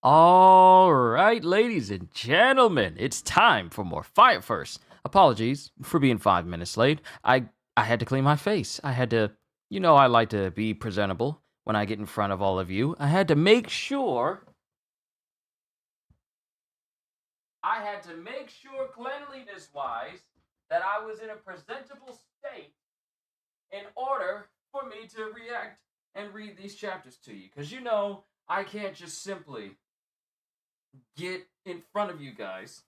All right, ladies and gentlemen, it's time for more Fire First. Apologies for being 5 minutes late. I had to clean my face. I had to, I like to be presentable when I get in front of all of you. I had to make sure cleanliness wise that I was in a presentable state in order for me to react and read these chapters to you. Because I can't just simply get in front of you guys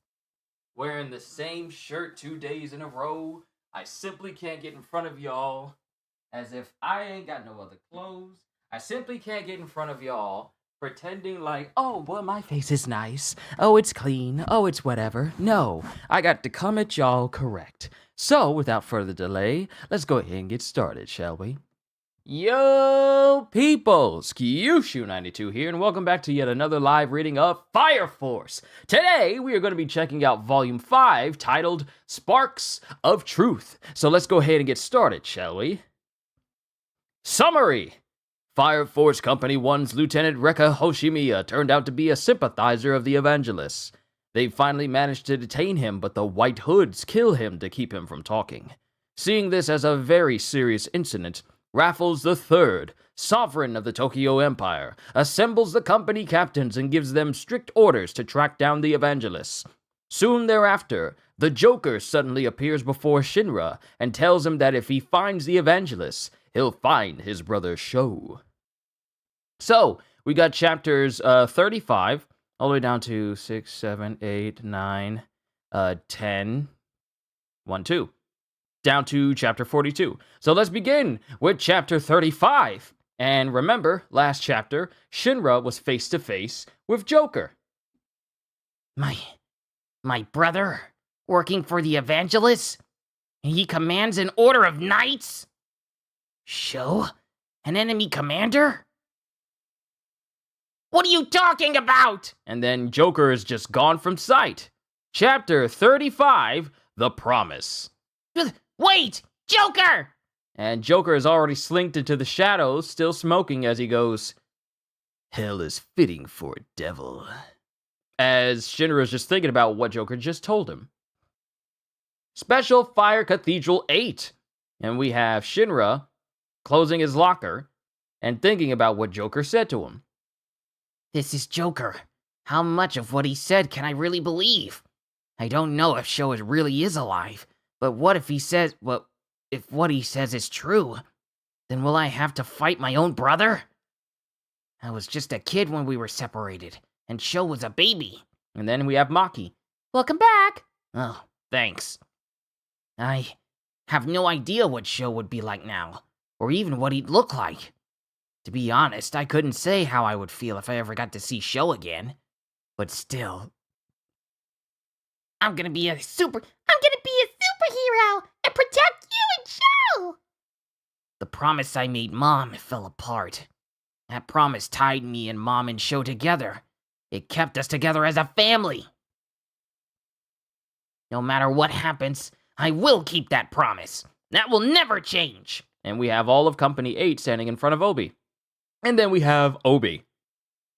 wearing the same shirt 2 days in a row. I simply can't get in front of y'all as if I ain't got no other clothes. I simply can't get in front of y'all pretending like, oh, well, my face is nice. Oh, it's clean. Oh, it's whatever. No, I got to come at y'all correct. So, without further delay, let's go ahead and get started, shall we? Yo, peoples! Kyushu92 here, and welcome back to yet another live reading of Fire Force. Today, we are going to be checking out Volume 5, titled Sparks of Truth. So let's go ahead and get started, shall we? Summary! Fire Force Company 1's Lieutenant Rekka Hoshimiya turned out to be a sympathizer of the Evangelists. They finally managed to detain him, but the White Hoods kill him to keep him from talking. Seeing this as a very serious incident, Raffles III, sovereign of the Tokyo Empire, assembles the company captains and gives them strict orders to track down the Evangelists. Soon thereafter, the Joker suddenly appears before Shinra and tells him that if he finds the Evangelists, he'll find his brother Sho. So, we got chapters 35, all the way down to 6, 7, 8, 9, 10, 1, 2. Down to chapter 42. So let's begin with chapter 35. And remember, last chapter, Shinra was face to face with Joker. My brother, working for the Evangelists? He commands an order of knights? Sho? An enemy commander? What are you talking about? And then Joker is just gone from sight. Chapter 35, The Promise. Wait! Joker! And Joker is already slinked into the shadows, still smoking as he goes, "Hell is fitting for a devil." As Shinra is just thinking about what Joker just told him. Special Fire Cathedral 8. And we have Shinra closing his locker and thinking about what Joker said to him. This is Joker. How much of what he said can I really believe? I don't know if Sho really is alive. But what if if what he says is true? Then will I have to fight my own brother? I was just a kid when we were separated, and Sho was a baby. And then we have Maki. Welcome back. Oh, thanks. I have no idea what Sho would be like now, or even what he'd look like. To be honest, I couldn't say how I would feel if I ever got to see Sho again. But still, I'm gonna be a superhero and protect you and Sho! The promise I made Mom fell apart. That promise tied me and Mom and Sho together. It kept us together as a family. No matter what happens, I will keep that promise. That will never change. And we have all of Company 8 standing in front of Obi. And then we have Obi.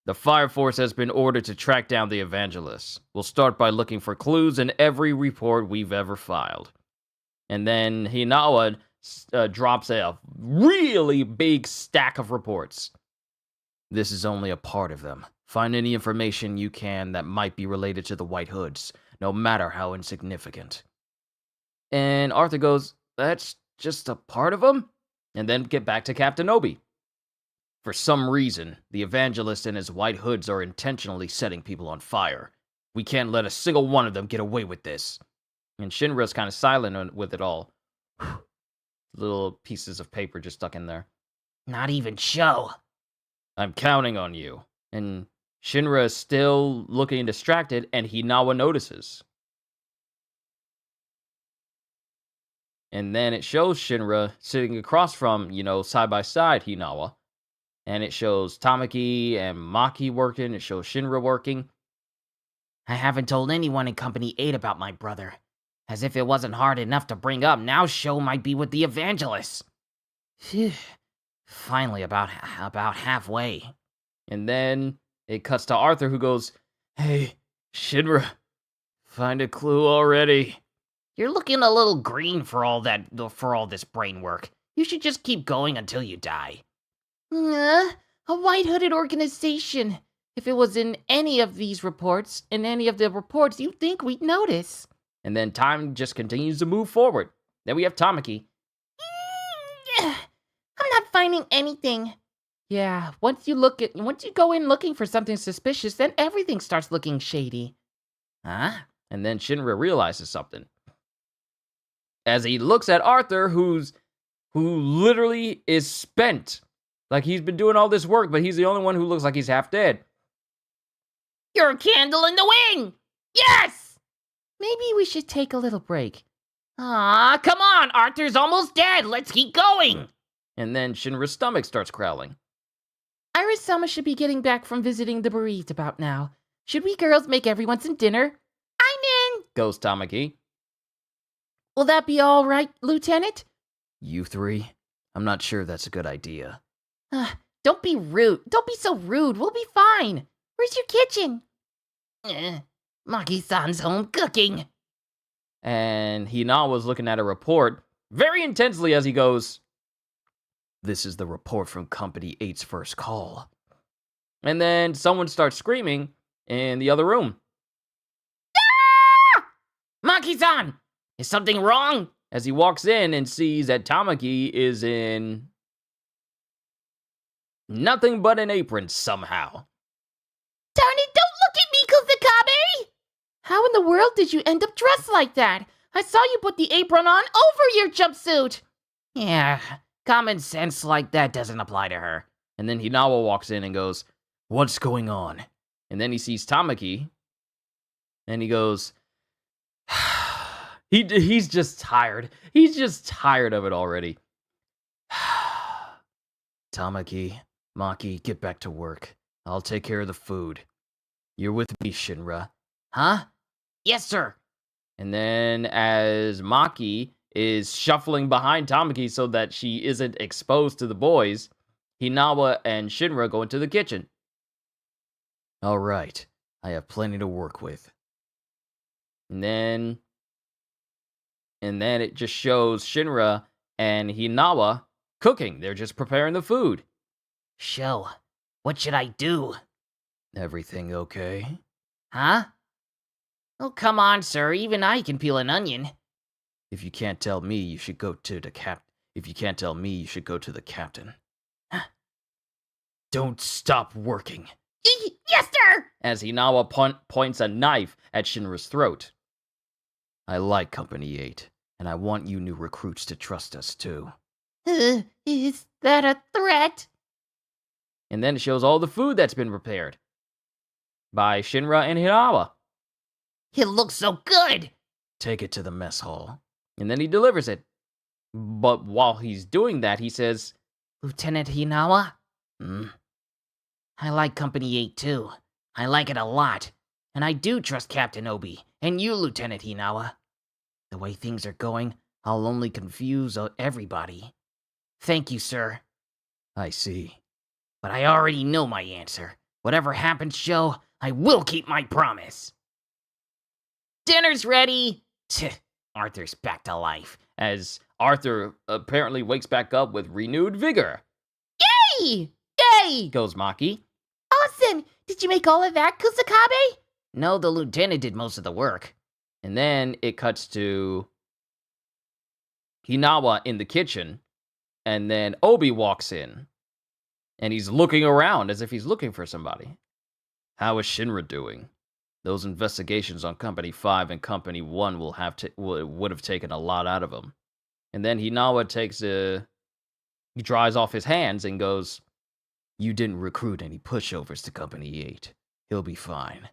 The Fire Force has been ordered to track down the Evangelists. We'll start by looking for clues in every report we've ever filed. And then Hinawa drops a really big stack of reports. This is only a part of them. Find any information you can that might be related to the White Hoods, no matter how insignificant. And Arthur goes, that's just a part of them? And then get back to Captain Obi. For some reason, the Evangelist and his White Hoods are intentionally setting people on fire. We can't let a single one of them get away with this. And Shinra's kind of silent with it all. Little pieces of paper just stuck in there. Not even Sho. I'm counting on you. And Shinra is still looking distracted, and Hinawa notices. And then it shows Shinra sitting across from, side by side Hinawa. And it shows Tamaki and Maki working. It shows Shinra working. I haven't told anyone in Company 8 about my brother. As if it wasn't hard enough to bring up, now Sho might be with the Evangelists. Phew. Finally, about halfway. And then it cuts to Arthur, who goes, "Hey, Shinra, find a clue already." You're looking a little green for all this brain work. You should just keep going until you die. A white-hooded organization. If it was in any of the reports, you'd think we'd notice. And then time just continues to move forward. Then we have Tamaki. I'm not finding anything. Yeah, once you go in looking for something suspicious, then everything starts looking shady. Huh? And then Shinra realizes something. As he looks at Arthur, who literally is spent. Like he's been doing all this work, but he's the only one who looks like he's half dead. You're a candle in the wind! Yes! Maybe we should take a little break. Ah, come on! Arthur's almost dead! Let's keep going! And then Shinra's stomach starts growling. Iris-sama should be getting back from visiting the bereaved about now. Should we girls make everyone some dinner? I'm in! Goes Tamaki. Will that be all right, Lieutenant? You three? I'm not sure that's a good idea. Don't be rude. Don't be so rude. We'll be fine. Where's your kitchen? Maki-san's home cooking. And Hinawa's looking at a report very intensely as he goes, "This is the report from Company 8's first call." And then someone starts screaming in the other room. Ah! Maki-san! Is something wrong? As he walks in and sees that Tamaki is in nothing but an apron somehow. Darn it, don't look at me, Kusakabe! How in the world did you end up dressed like that? I saw you put the apron on over your jumpsuit. Yeah, common sense like that doesn't apply to her. And then Hinawa walks in and goes, "What's going on?" And then he sees Tamaki, and he goes, he's just tired. He's just tired of it already. "Tamaki, Maki, get back to work. I'll take care of the food. You're with me, Shinra." Huh? Yes, sir. And then as Maki is shuffling behind Tamaki so that she isn't exposed to the boys, Hinawa and Shinra go into the kitchen. "All right, I have plenty to work with." And then it just shows Shinra and Hinawa cooking. They're just preparing the food. "Sho, what should I do?" "Everything okay?" Huh? Oh, come on, sir. Even I can peel an onion. If you can't tell me, you should go to the captain. Don't stop working. Yes, sir! As Hinawa points a knife at Shinra's throat. "I like Company 8, and I want you new recruits to trust us too." Is that a threat? And then it shows all the food that's been prepared by Shinra and Hinawa. It looks so good! "Take it to the mess hall." And then he delivers it. But while he's doing that, he says, "Lieutenant Hinawa? I like Company 8 too. I like it a lot. And I do trust Captain Obi, and you, Lieutenant Hinawa. The way things are going, I'll only confuse everybody. Thank you, sir." "I see. But I already know my answer. Whatever happens, Joe, I will keep my promise." "Dinner's ready!" Arthur's back to life. As Arthur apparently wakes back up with renewed vigor. "Yay! Yay!" Goes Maki. "Awesome! Did you make all of that, Kusakabe?" "No, the lieutenant did most of the work." And then it cuts to Hinawa in the kitchen. And then Obi walks in. And he's looking around as if he's looking for somebody. "How is Shinra doing? Those investigations on Company 5 and Company 1 would have taken a lot out of him." And then Hinawa he dries off his hands and goes, "You didn't recruit any pushovers to Company 8. He'll be fine."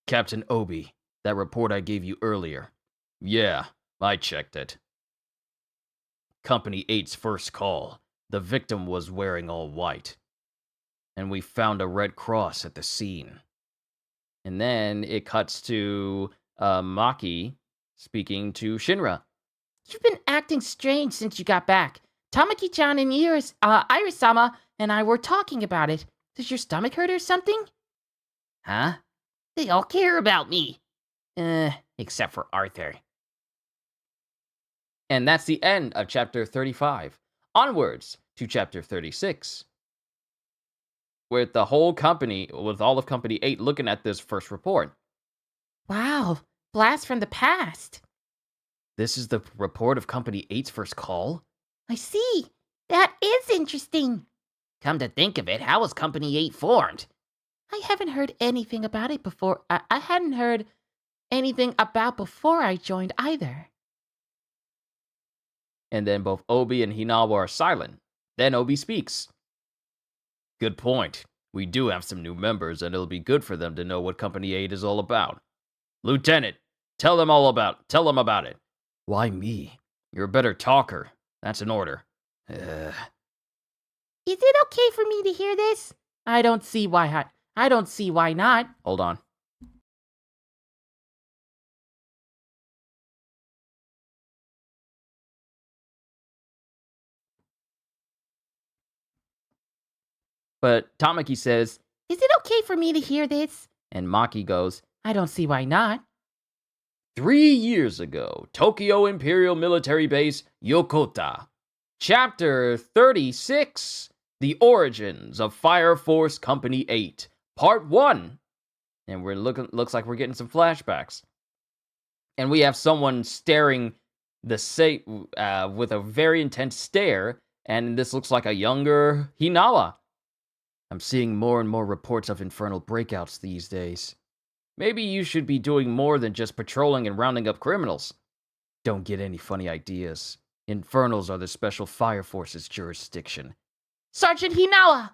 "Captain Obi, that report I gave you earlier." "Yeah, I checked it. Company 8's first call. The victim was wearing all white. And we found a red cross at the scene." And then it cuts to Maki speaking to Shinra. "You've been acting strange since you got back. Tamaki-chan and Iris-sama and I were talking about it. Does your stomach hurt or something? Huh? They all care about me. Except for Arthur. And that's the end of chapter 35. Onwards to chapter 36. With the whole company, with all of Company 8 looking at this first report. Wow, blast from the past. This is the report of Company 8's first call? I see. That is interesting. Come to think of it, how was Company 8 formed? I haven't heard anything about it before. I hadn't heard anything about before I joined either. And then both Obi and Hinawa are silent. Then Obi speaks. Good point. We do have some new members, and it'll be good for them to know what Company 8 is all about. Lieutenant, tell them about it. Why me? You're a better talker. That's an order. Is it okay for me to hear this? I don't see why not. Hold on. But Tamaki says, Is it okay for me to hear this? And Maki goes, I don't see why not. 3 years ago, Tokyo Imperial Military Base, Yokota. Chapter 36, The Origins of Fire Force Company 8, Part 1. And looks like we're getting some flashbacks. And we have someone staring with a very intense stare, and this looks like a younger Hinawa. I'm seeing more and more reports of infernal breakouts these days. Maybe you should be doing more than just patrolling and rounding up criminals. Don't get any funny ideas. Infernals are the Special Fire Force's jurisdiction. Sergeant Hinawa!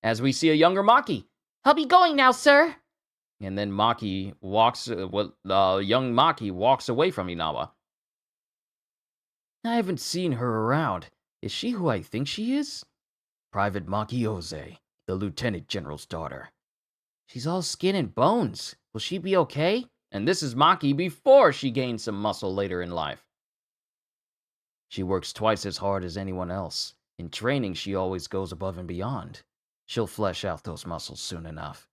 As we see a younger Maki. I'll be going now, sir. And then young Maki walks away from Hinawa. I haven't seen her around. Is she who I think she is? Private Maki Oze, the Lieutenant General's daughter. She's all skin and bones. Will she be okay? And this is Maki before she gains some muscle later in life. She works twice as hard as anyone else. In training, she always goes above and beyond. She'll flesh out those muscles soon enough.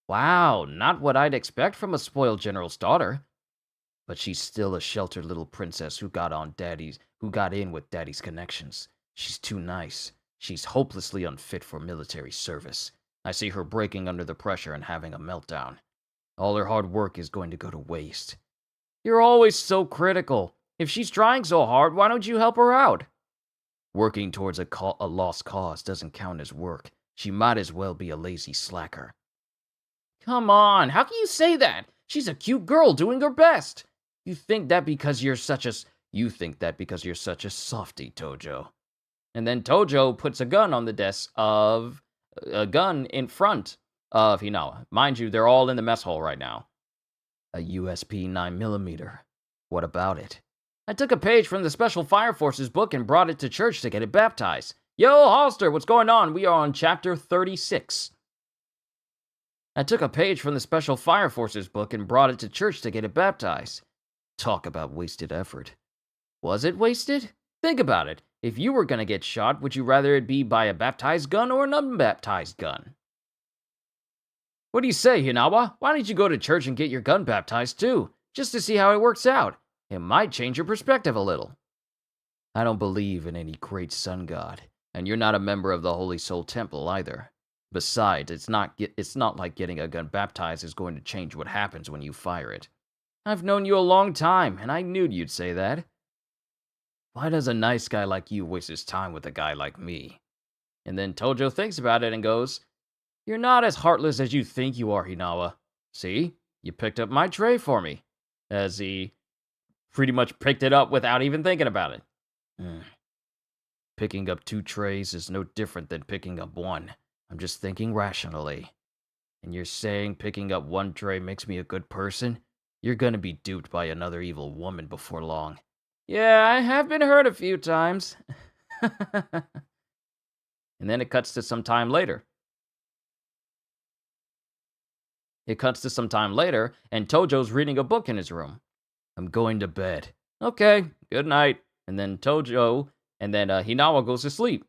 Wow, not what I'd expect from a spoiled general's daughter. But she's still a sheltered little princess who got in with daddy's connections. She's too nice. She's hopelessly unfit for military service. I see her breaking under the pressure and having a meltdown. All her hard work is going to go to waste. You're always so critical. If she's trying so hard, why don't you help her out? Working towards a lost cause doesn't count as work. She might as well be a lazy slacker. Come on, how can you say that? She's a cute girl doing her best. You think that because you're such a softie, Tojo. And then Tojo puts a gun in front of Hinawa. Mind you, they're all in the mess hall right now. A USP 9mm. What about it? I took a page from the Special Fire Forces book and brought it to church to get it baptized. Yo, Holster, what's going on? We are on chapter 36. I took a page from the Special Fire Forces book and brought it to church to get it baptized. Talk about wasted effort. Was it wasted? Think about it. If you were going to get shot, would you rather it be by a baptized gun or an unbaptized gun? What do you say, Hinawa? Why don't you go to church and get your gun baptized too, just to see how it works out? It might change your perspective a little. I don't believe in any great sun god, and you're not a member of the Holy Soul Temple either. Besides, it's not like getting a gun baptized is going to change what happens when you fire it. I've known you a long time, and I knew you'd say that. Why does a nice guy like you waste his time with a guy like me? And then Tojo thinks about it and goes, You're not as heartless as you think you are, Hinawa. See? You picked up my tray for me. As he pretty much picked it up without even thinking about it. Picking up 2 trays is no different than picking up 1. I'm just thinking rationally. And you're saying picking up 1 tray makes me a good person? You're gonna be duped by another evil woman before long. Yeah, I have been hurt a few times. And then it cuts to some time later. And Tojo's reading a book in his room. I'm going to bed. Okay, good night. And then Hinawa goes to sleep.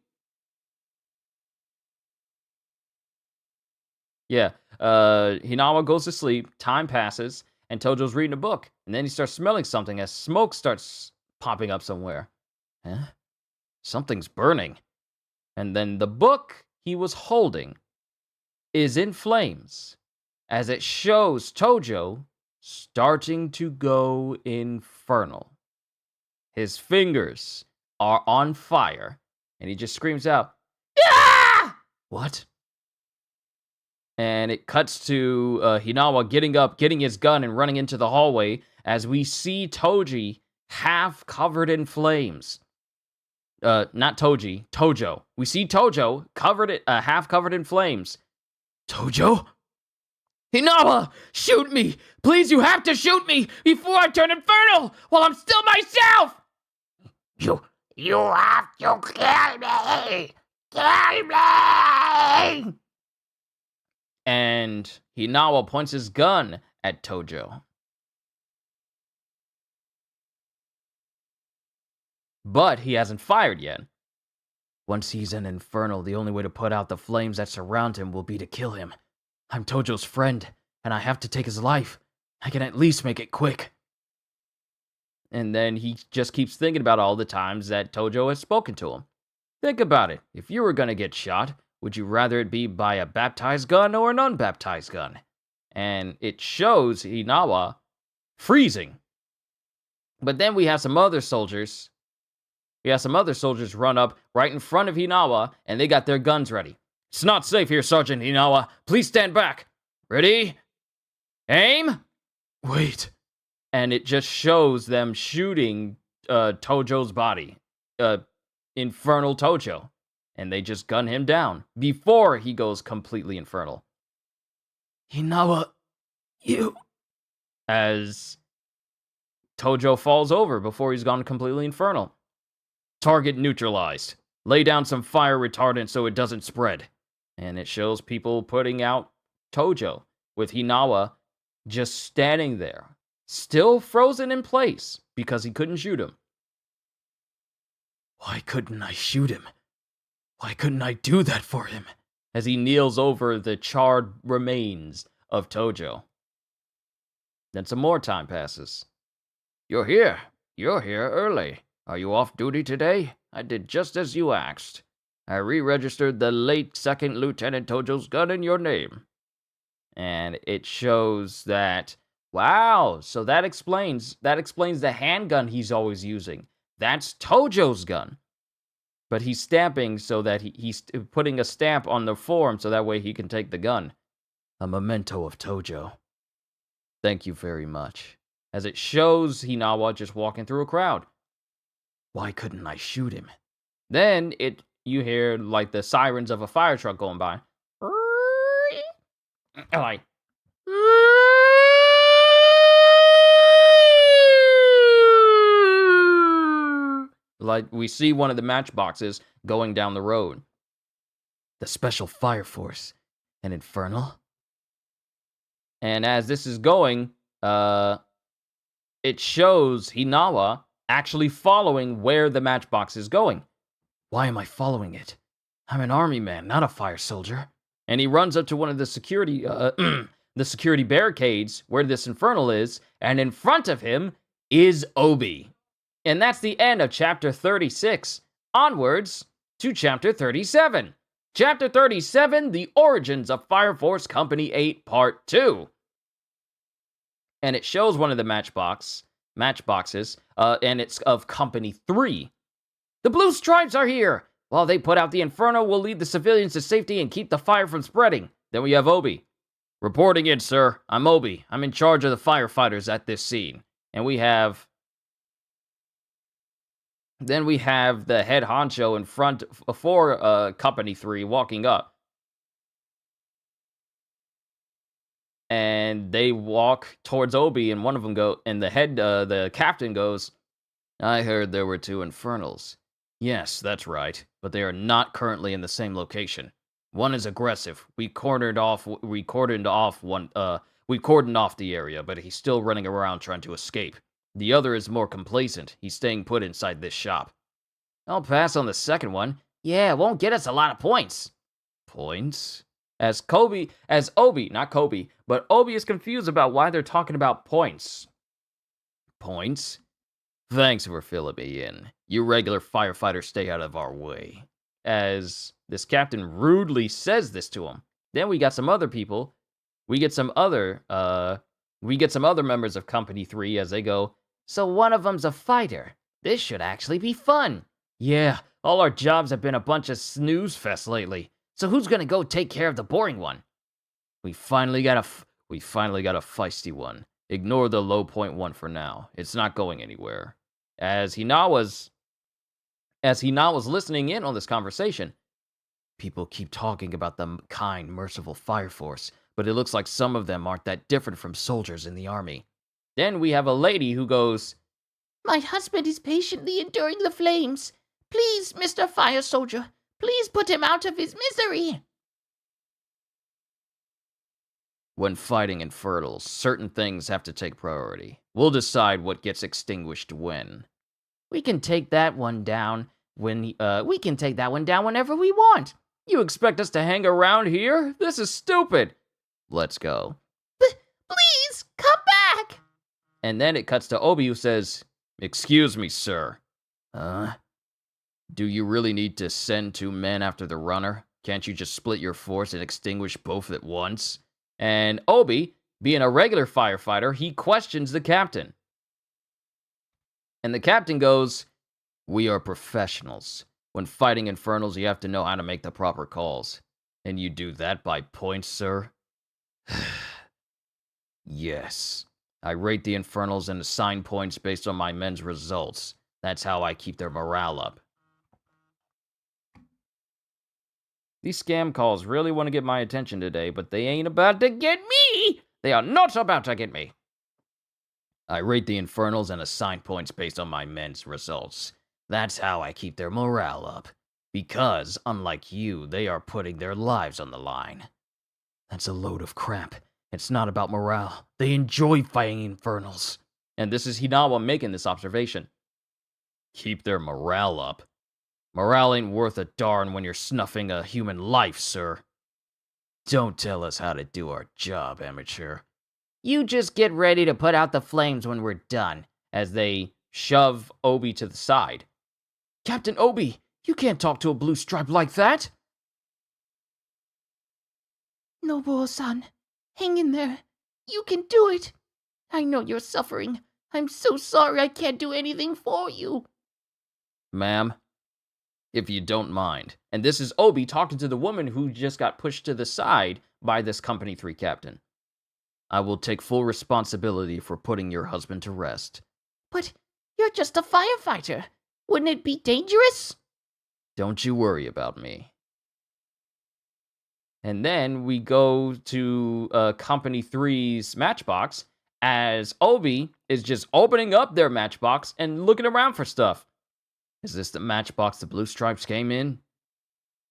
Yeah. Hinawa goes to sleep, time passes, and Tojo's reading a book. And then he starts smelling something as smoke starts popping up somewhere. Huh? Something's burning. And then the book he was holding is in flames as it shows Tojo starting to go infernal. His fingers are on fire, and he just screams out, "Ah!" What? And it cuts to Hinawa getting up, getting his gun, and running into the hallway as we see Toji half covered in flames. Not Toji, Tojo. We see Tojo half covered in flames. Tojo? Hinawa, shoot me! Please, you have to shoot me before I turn infernal while I'm still myself! You have to kill me! Kill me! And Hinawa points his gun at Tojo. But he hasn't fired yet. Once he's in infernal, the only way to put out the flames that surround him will be to kill him. I'm Tojo's friend, and I have to take his life. I can at least make it quick. And then he just keeps thinking about all the times that Tojo has spoken to him. Think about it. If you were going to get shot, would you rather it be by a baptized gun or an unbaptized gun? And it shows Hinawa freezing. But then we have some other soldiers. Run up right in front of Hinawa, and they got their guns ready. It's not safe here, Sergeant Hinawa. Please stand back. Ready? Aim? Wait. And it just shows them shooting Tojo's body. Infernal Tojo. And they just gun him down before he goes completely infernal. Hinawa, you... As Tojo falls over before he's gone completely infernal. Target neutralized. Lay down some fire retardant so it doesn't spread. And it shows people putting out Tojo with Hinawa just standing there, still frozen in place because he couldn't shoot him. Why couldn't I shoot him? Why couldn't I do that for him? As he kneels over the charred remains of Tojo. Then some more time passes. You're here early. Are you off duty today? I did just as you asked. I re-registered the late 2nd Lieutenant Tojo's gun in your name. And it shows that, wow, so that explains the handgun he's always using. That's Tojo's gun. But he's stamping so that he's putting a stamp on the form so that way he can take the gun. A memento of Tojo. Thank you very much. As it shows Hinawa just walking through a crowd. Why couldn't I shoot him? Then you hear like the sirens of a fire truck going by. Like, we see one of the matchboxes going down the road. The Special Fire Force. An infernal? And as this is going, it shows Hinawa actually following where the matchbox is going. Why am I following it? I'm an army man, not a fire soldier. And he runs up to one of the security barricades where this infernal is, and in front of him is Obi. And that's the end of chapter 36. Onwards to chapter 37. Chapter 37, The Origins of Fire Force Company 8, Part 2. And it shows one of the matchboxes, and it's of Company 3. The Blue Stripes are here! While they put out the Inferno, we'll lead the civilians to safety and keep the fire from spreading. Then we have Obi. Reporting in, sir. I'm Obi. I'm in charge of the firefighters at this scene. And we have the head honcho in front for Company 3 walking up. And they walk towards Obi, and one of them the captain goes, I heard there were 2 infernals. Yes, that's right, but they are not currently in the same location. One is aggressive. We cordoned off the area, but he's still running around trying to escape. The other is more complacent. He's staying put inside this shop. I'll pass on the second one. Yeah, it won't get us a lot of points. Points? Not Kobe, but Obi is confused about why they're talking about points. Points? Thanks for filling me in. You regular firefighters stay out of our way. As this captain rudely says this to him. Then we got some other people. We get some other members of Company 3 as they go, So one of them's a fighter. This should actually be fun. yeah, all our jobs have been a bunch of snooze fest lately. So who's gonna go take care of the boring one? We finally got a feisty one. Ignore the low point one for now. It's not going anywhere. As Hinawa's listening in on this conversation, people keep talking about the kind, merciful fire force, but it looks like some of them aren't that different from soldiers in the army. Then we have a lady who goes, My husband is patiently enduring the flames. Please, Mr. Fire Soldier, please put him out of his misery. when fighting infernals, certain things have to take priority. We'll decide what gets extinguished when. We can take that one down whenever we want. You expect us to hang around here? This is stupid. Let's go. Please, come back! And then it cuts to Obi, who says, Excuse me, sir. Do you really need to send 2 men after the runner? Can't you just split your force and extinguish both at once? And Obi, being a regular firefighter, he questions the captain. And the captain goes, We are professionals. When fighting infernals, you have to know how to make the proper calls. And you do that by points, sir? Yes. I rate the infernals and assign points based on my men's results. That's how I keep their morale up. These scam calls really want to get my attention today, but they ain't about to get me! They are not about to get me! I rate the infernals and assign points based on my men's results. That's how I keep their morale up. Because, unlike you, they are putting their lives on the line. That's a load of crap. It's not about morale. They enjoy fighting infernals. And this is Hinawa making this observation. Keep their morale up. Morale ain't worth a darn when you're snuffing a human life, sir. Don't tell us how to do our job, amateur. You just get ready to put out the flames when we're done. As they shove Obi to the side. Captain Obi, you can't talk to a blue stripe like that. Nobuo-san, hang in there. You can do it. I know you're suffering. I'm so sorry I can't do anything for you. Ma'am, if you don't mind. And this is Obi talking to the woman who just got pushed to the side by this Company 3 captain. I will take full responsibility for putting your husband to rest. But you're just a firefighter. Wouldn't it be dangerous? Don't you worry about me. And then we go to Company 3's matchbox as Obi is just opening up their matchbox and looking around for stuff. Is this the matchbox the Blue Stripes came in?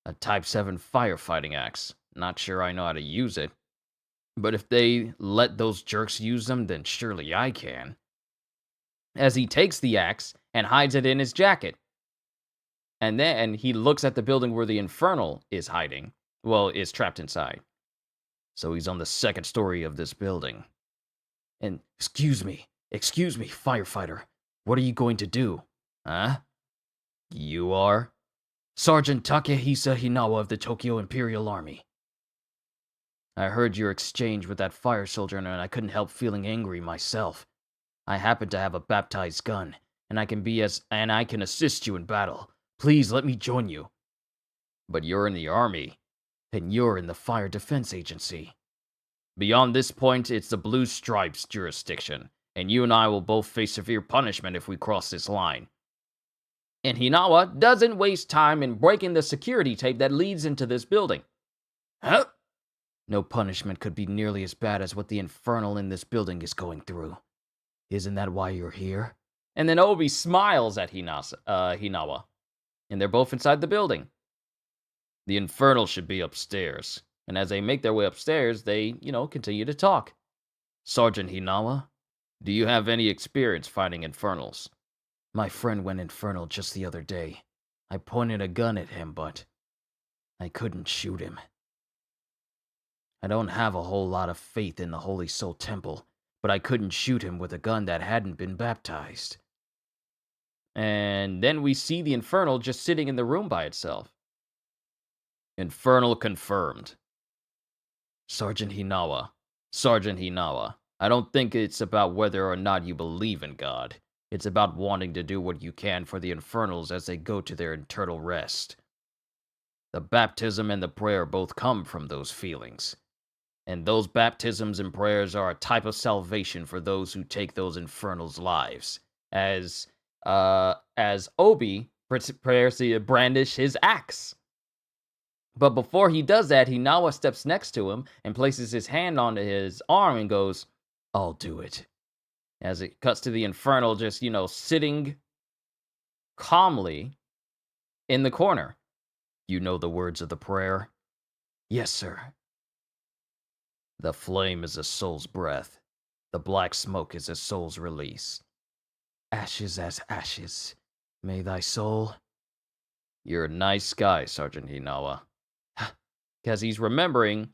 A Type 7 firefighting axe. Not sure I know how to use it. But if they let those jerks use them, then surely I can. As he takes the axe and hides it in his jacket. And then he looks at the building where the Infernal is hiding. Well, is trapped inside. So he's on the 2nd story of this building. And, excuse me, firefighter. What are you going to do? Huh? You are? Sergeant Takehisa Hinawa of the Tokyo Imperial Army. I heard your exchange with that fire soldier and I couldn't help feeling angry myself. I happen to have a baptized gun, and I can assist you in battle. Please let me join you. But you're in the army, and you're in the Fire Defense Agency. Beyond this point, it's the Blue Stripes jurisdiction, and you and I will both face severe punishment if we cross this line. And Hinawa doesn't waste time in breaking the security tape that leads into this building. Huh? No punishment could be nearly as bad as what the Infernal in this building is going through. Isn't that why you're here? And then Obi smiles at Hinawa. And they're both inside the building. The Infernal should be upstairs. And as they make their way upstairs, they, continue to talk. Sergeant Hinawa, do you have any experience fighting Infernals? My friend went Infernal just the other day. I pointed a gun at him, but I couldn't shoot him. I don't have a whole lot of faith in the Holy Soul Temple, but I couldn't shoot him with a gun that hadn't been baptized. And then we see the Infernal just sitting in the room by itself. Infernal confirmed. Sergeant Hinawa. Sergeant Hinawa. I don't think it's about whether or not you believe in God. It's about wanting to do what you can for the Infernals as they go to their eternal rest. The baptism and the prayer both come from those feelings. And those baptisms and prayers are a type of salvation for those who take those Infernals' lives. As Obi prepares to brandish his axe. But before he does that, Hinawa steps next to him and places his hand on his arm and goes, "I'll do it." As it cuts to the Infernal just, sitting calmly in the corner. "You know the words of the prayer?" "Yes, sir." "The flame is a soul's breath. The black smoke is a soul's release. Ashes as ashes. May thy soul..." You're a nice guy, Sergeant Hinawa. Because he's remembering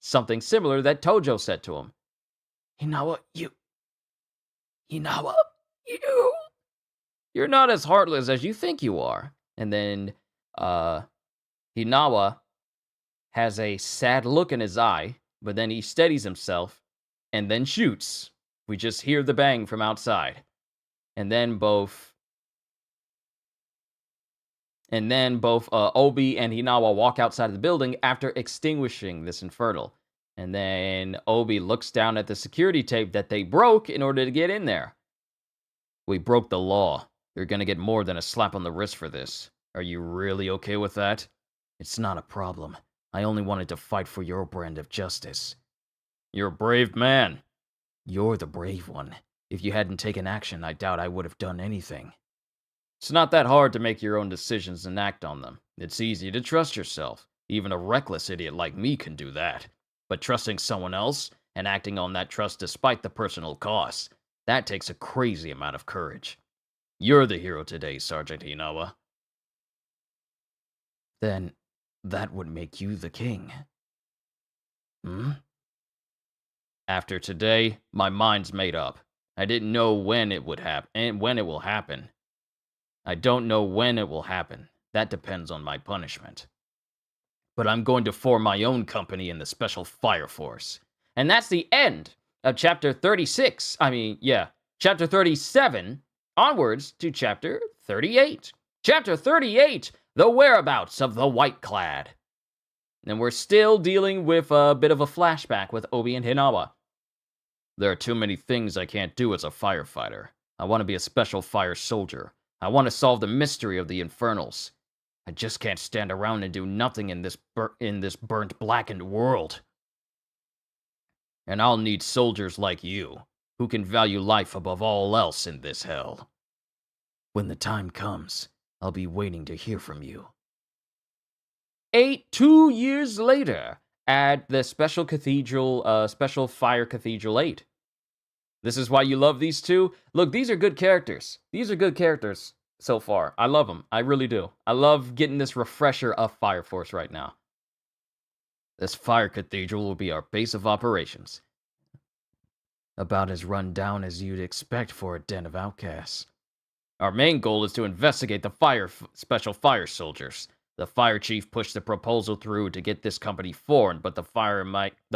something similar that Tojo said to him. Hinawa, you. You're not as heartless as you think you are. And then Hinawa has a sad look in his eye, but then he steadies himself and then shoots. We just hear the bang from outside. And then both Obi and Hinawa walk outside of the building after extinguishing this Infernal. And then Obi looks down at the security tape that they broke in order to get in there. "We broke the law. You're gonna get more than a slap on the wrist for this. Are you really okay with that?" "It's not a problem. I only wanted to fight for your brand of justice." "You're a brave man." "You're the brave one. If you hadn't taken action, I doubt I would have done anything." "It's not that hard to make your own decisions and act on them. It's easy to trust yourself. Even a reckless idiot like me can do that. But trusting someone else and acting on that trust despite the personal costs, that takes a crazy amount of courage. You're the hero today, Sergeant Hinawa." "Then that would make you the king." "Hmm?" "After today, my mind's made up. I didn't know when it would happen and when it will happen. I don't know when it will happen. That depends on my punishment. But I'm going to form my own company in the Special Fire Force." And that's the end of chapter 36. Chapter 37 onwards to chapter 38. Chapter 38, The Whereabouts of the White Clad. And we're still dealing with a bit of a flashback with Obi and Hinawa. "There are too many things I can't do as a firefighter. I want to be a special fire soldier. I want to solve the mystery of the Infernals. I just can't stand around and do nothing in this burnt, blackened world. And I'll need soldiers like you, who can value life above all else in this hell. When the time comes, I'll be waiting to hear from you." 2 years later, at the Special Fire Cathedral 8. This is why you love these two. Look, these are good characters. These are good characters so far. I love them. I really do. I love getting this refresher of Fire Force right now. "This fire cathedral will be our base of operations. About as run down as you'd expect for a den of outcasts. Our main goal is to investigate the special fire soldiers. The fire chief pushed the proposal through to get this company formed, but the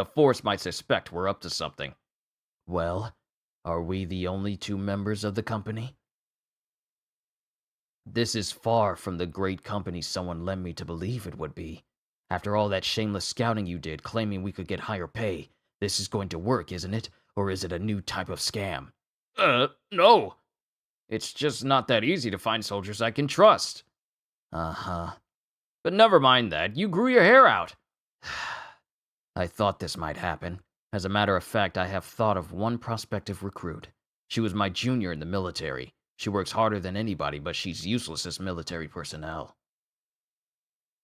force might suspect we're up to something." "Well, are we the only 2 members of the company?" "This is far from the great company someone led me to believe it would be. After all that shameless scouting you did, claiming we could get higher pay, this is going to work, isn't it? Or is it a new type of scam?" No. It's just not that easy to find soldiers I can trust." "Uh-huh. But never mind that. You grew your hair out." I thought this might happen. As a matter of fact, I have thought of one prospective recruit. She was my junior in the military. She works harder than anybody, but she's useless as military personnel.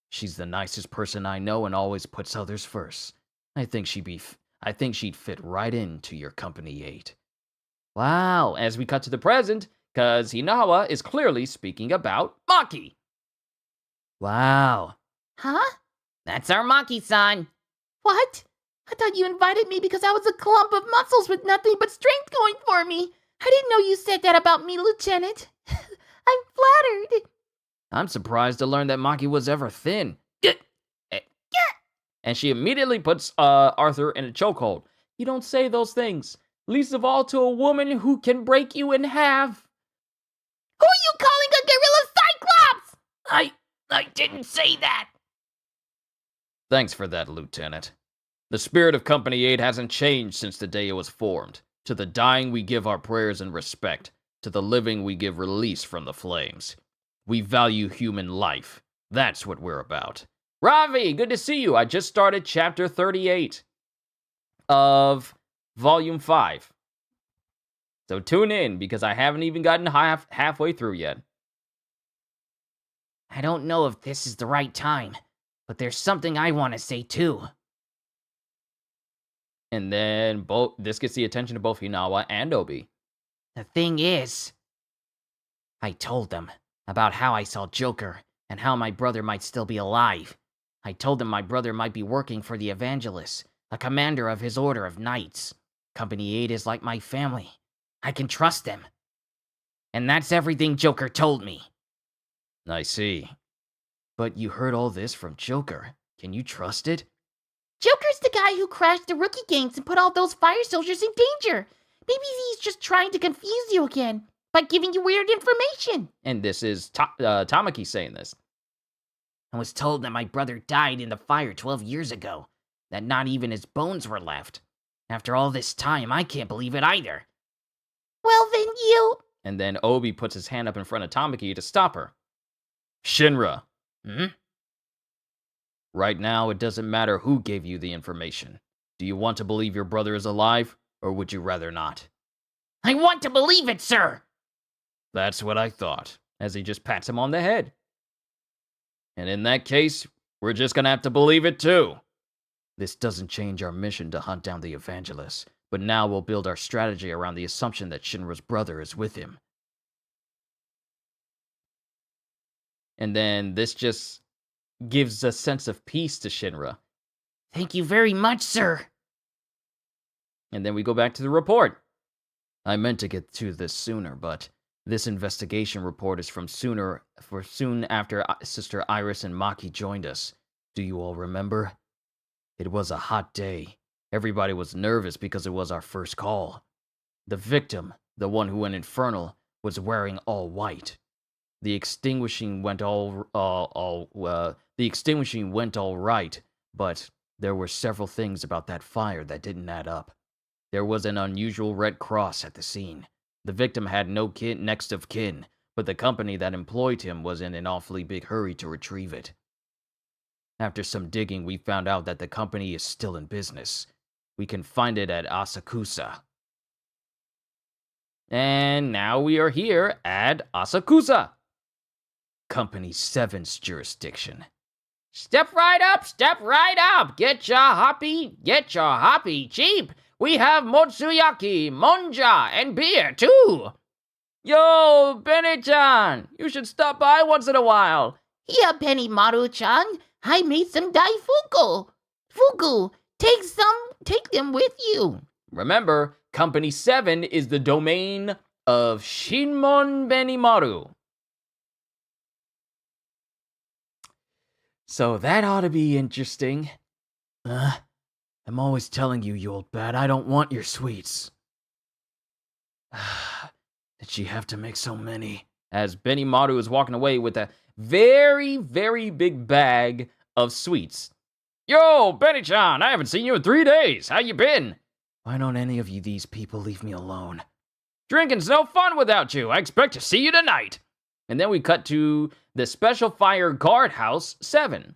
She's the nicest person I know and always puts others first. I think she'd fit right into your company 8. Wow, as we cut to the present, because Hinawa is clearly speaking about Maki. Wow. Huh? That's our Maki-san. What? I thought you invited me because I was a clump of muscles with nothing but strength going for me. I didn't know you said that about me, Lieutenant. I'm flattered. I'm surprised to learn that Maki was ever thin. And she immediately puts Arthur in a chokehold. You don't say those things, least of all to a woman who can break you in half. Who are you calling a gorilla cyclops? I didn't say that. Thanks for that, Lieutenant. The spirit of Company 8 hasn't changed since the day it was formed. To the dying we give our prayers and respect. To the living we give release from the flames. We value human life. That's what we're about. Ravi, good to see you. I just started chapter 38 of volume 5. So tune in, because I haven't even gotten halfway through yet. I don't know if this is the right time, but there's something I want to say too. And then this gets the attention of both Hinawa and Obi. The thing is, I told them about how I saw Joker and how my brother might still be alive. I told them my brother might be working for the Evangelists, a commander of his order of knights. Company 8 is like my family. I can trust them. And that's everything Joker told me. I see. But you heard all this from Joker. Can you trust it? Joker's the guy who crashed the rookie games and put all those fire soldiers in danger. Maybe he's just trying to confuse you again by giving you weird information. And this is Tamaki saying this. I was told that my brother died in the fire 12 years ago, that not even his bones were left. After all this time, I can't believe it either. Well, then you... And then Obi puts his hand up in front of Tamaki to stop her. Shinra. Right now, it doesn't matter who gave you the information. Do you want to believe your brother is alive, or would you rather not? I want to believe it, sir! That's what I thought, as he just pats him on the head. And in that case, we're just gonna have to believe it too. This doesn't change our mission to hunt down the Evangelists, but now we'll build our strategy around the assumption that Shinra's brother is with him. And then this just gives a sense of peace to Shinra. Thank you very much, sir. And then we go back to the report. I meant to get to this sooner, but this investigation report is from soon after Sister Iris and Maki joined us. Do you all remember? It was a hot day. Everybody was nervous because it was our first call. The victim, the one who went infernal, was wearing all white. The extinguishing went all right, but there were several things about that fire that didn't add up. There was an unusual red cross at the scene. The victim had no next of kin, but the company that employed him was in an awfully big hurry to retrieve it. After some digging, we found out that the company is still in business. We can find it at Asakusa. And now we are here at Asakusa, Company 7's jurisdiction. Step right up, get your hoppy cheap. We have motsuyaki, monja, and beer too. Yo, Benny-chan, you should stop by once in a while. Yeah, Benimaru-chan, I made some daifuku. Fugu, take them with you. Remember, Company 7 is the domain of Shinmon Benimaru. So that ought to be interesting. I'm always telling you, you old bat, I don't want your sweets. Did she have to make so many? As Benimaru is walking away with a very, very big bag of sweets. Yo, Benny-chan, I haven't seen you in 3 days. How you been? Why don't any of you these people leave me alone? Drinking's no fun without you. I expect to see you tonight. And then we cut to the Special Fire Guardhouse 7.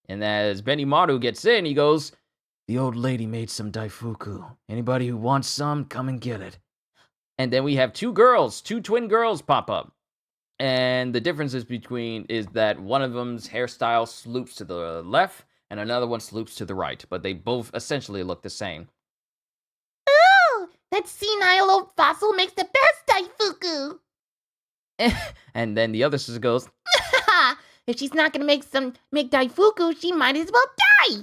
And as Benimaru gets in, he goes, the old lady made some daifuku. Anybody who wants some, come and get it. And then we have two twin girls pop up. And the difference is that one of them's hairstyle sloops to the left and another one sloops to the right, but they both essentially look the same. Oh, that senile old fossil makes the best daifuku. And then the other sister goes, If she's not gonna make daifuku, she might as well die.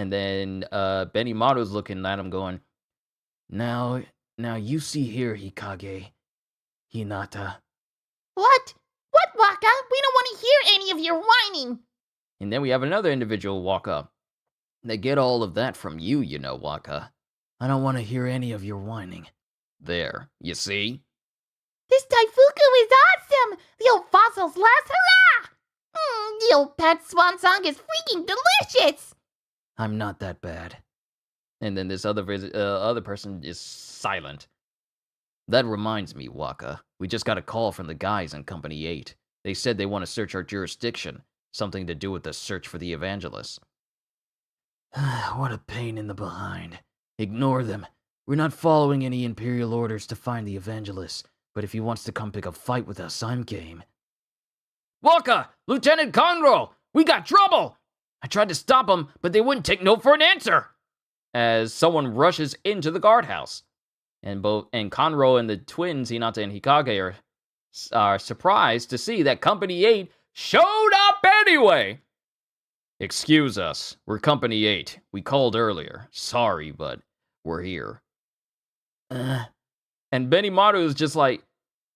And then Benimaru's looking at him going, Now you see here, Hikage, Hinata. What? What, Waka? We don't want to hear any of your whining. And then we have another individual walk up. They get all of that from you, you know, Waka. I don't want to hear any of your whining. There, you see? This Daifuku is awesome! The old fossil's last hurrah! The old pet swan song is freaking delicious! I'm not that bad. And then this other person is silent. That reminds me, Waka. We just got a call from the guys in Company 8. They said they want to search our jurisdiction. Something to do with the search for the Evangelists. What a pain in the behind. Ignore them. We're not following any Imperial orders to find the Evangelists. But if he wants to come pick a fight with us, I'm game. Waka! Lieutenant Conroe! We got trouble! I tried to stop them, but they wouldn't take no for an answer! As someone rushes into the guardhouse. And Conroe and the twins, Hinata and Hikage, are surprised to see that Company 8 showed up anyway! Excuse us, we're Company 8. We called earlier. Sorry, but we're here. And Benimaru is just like,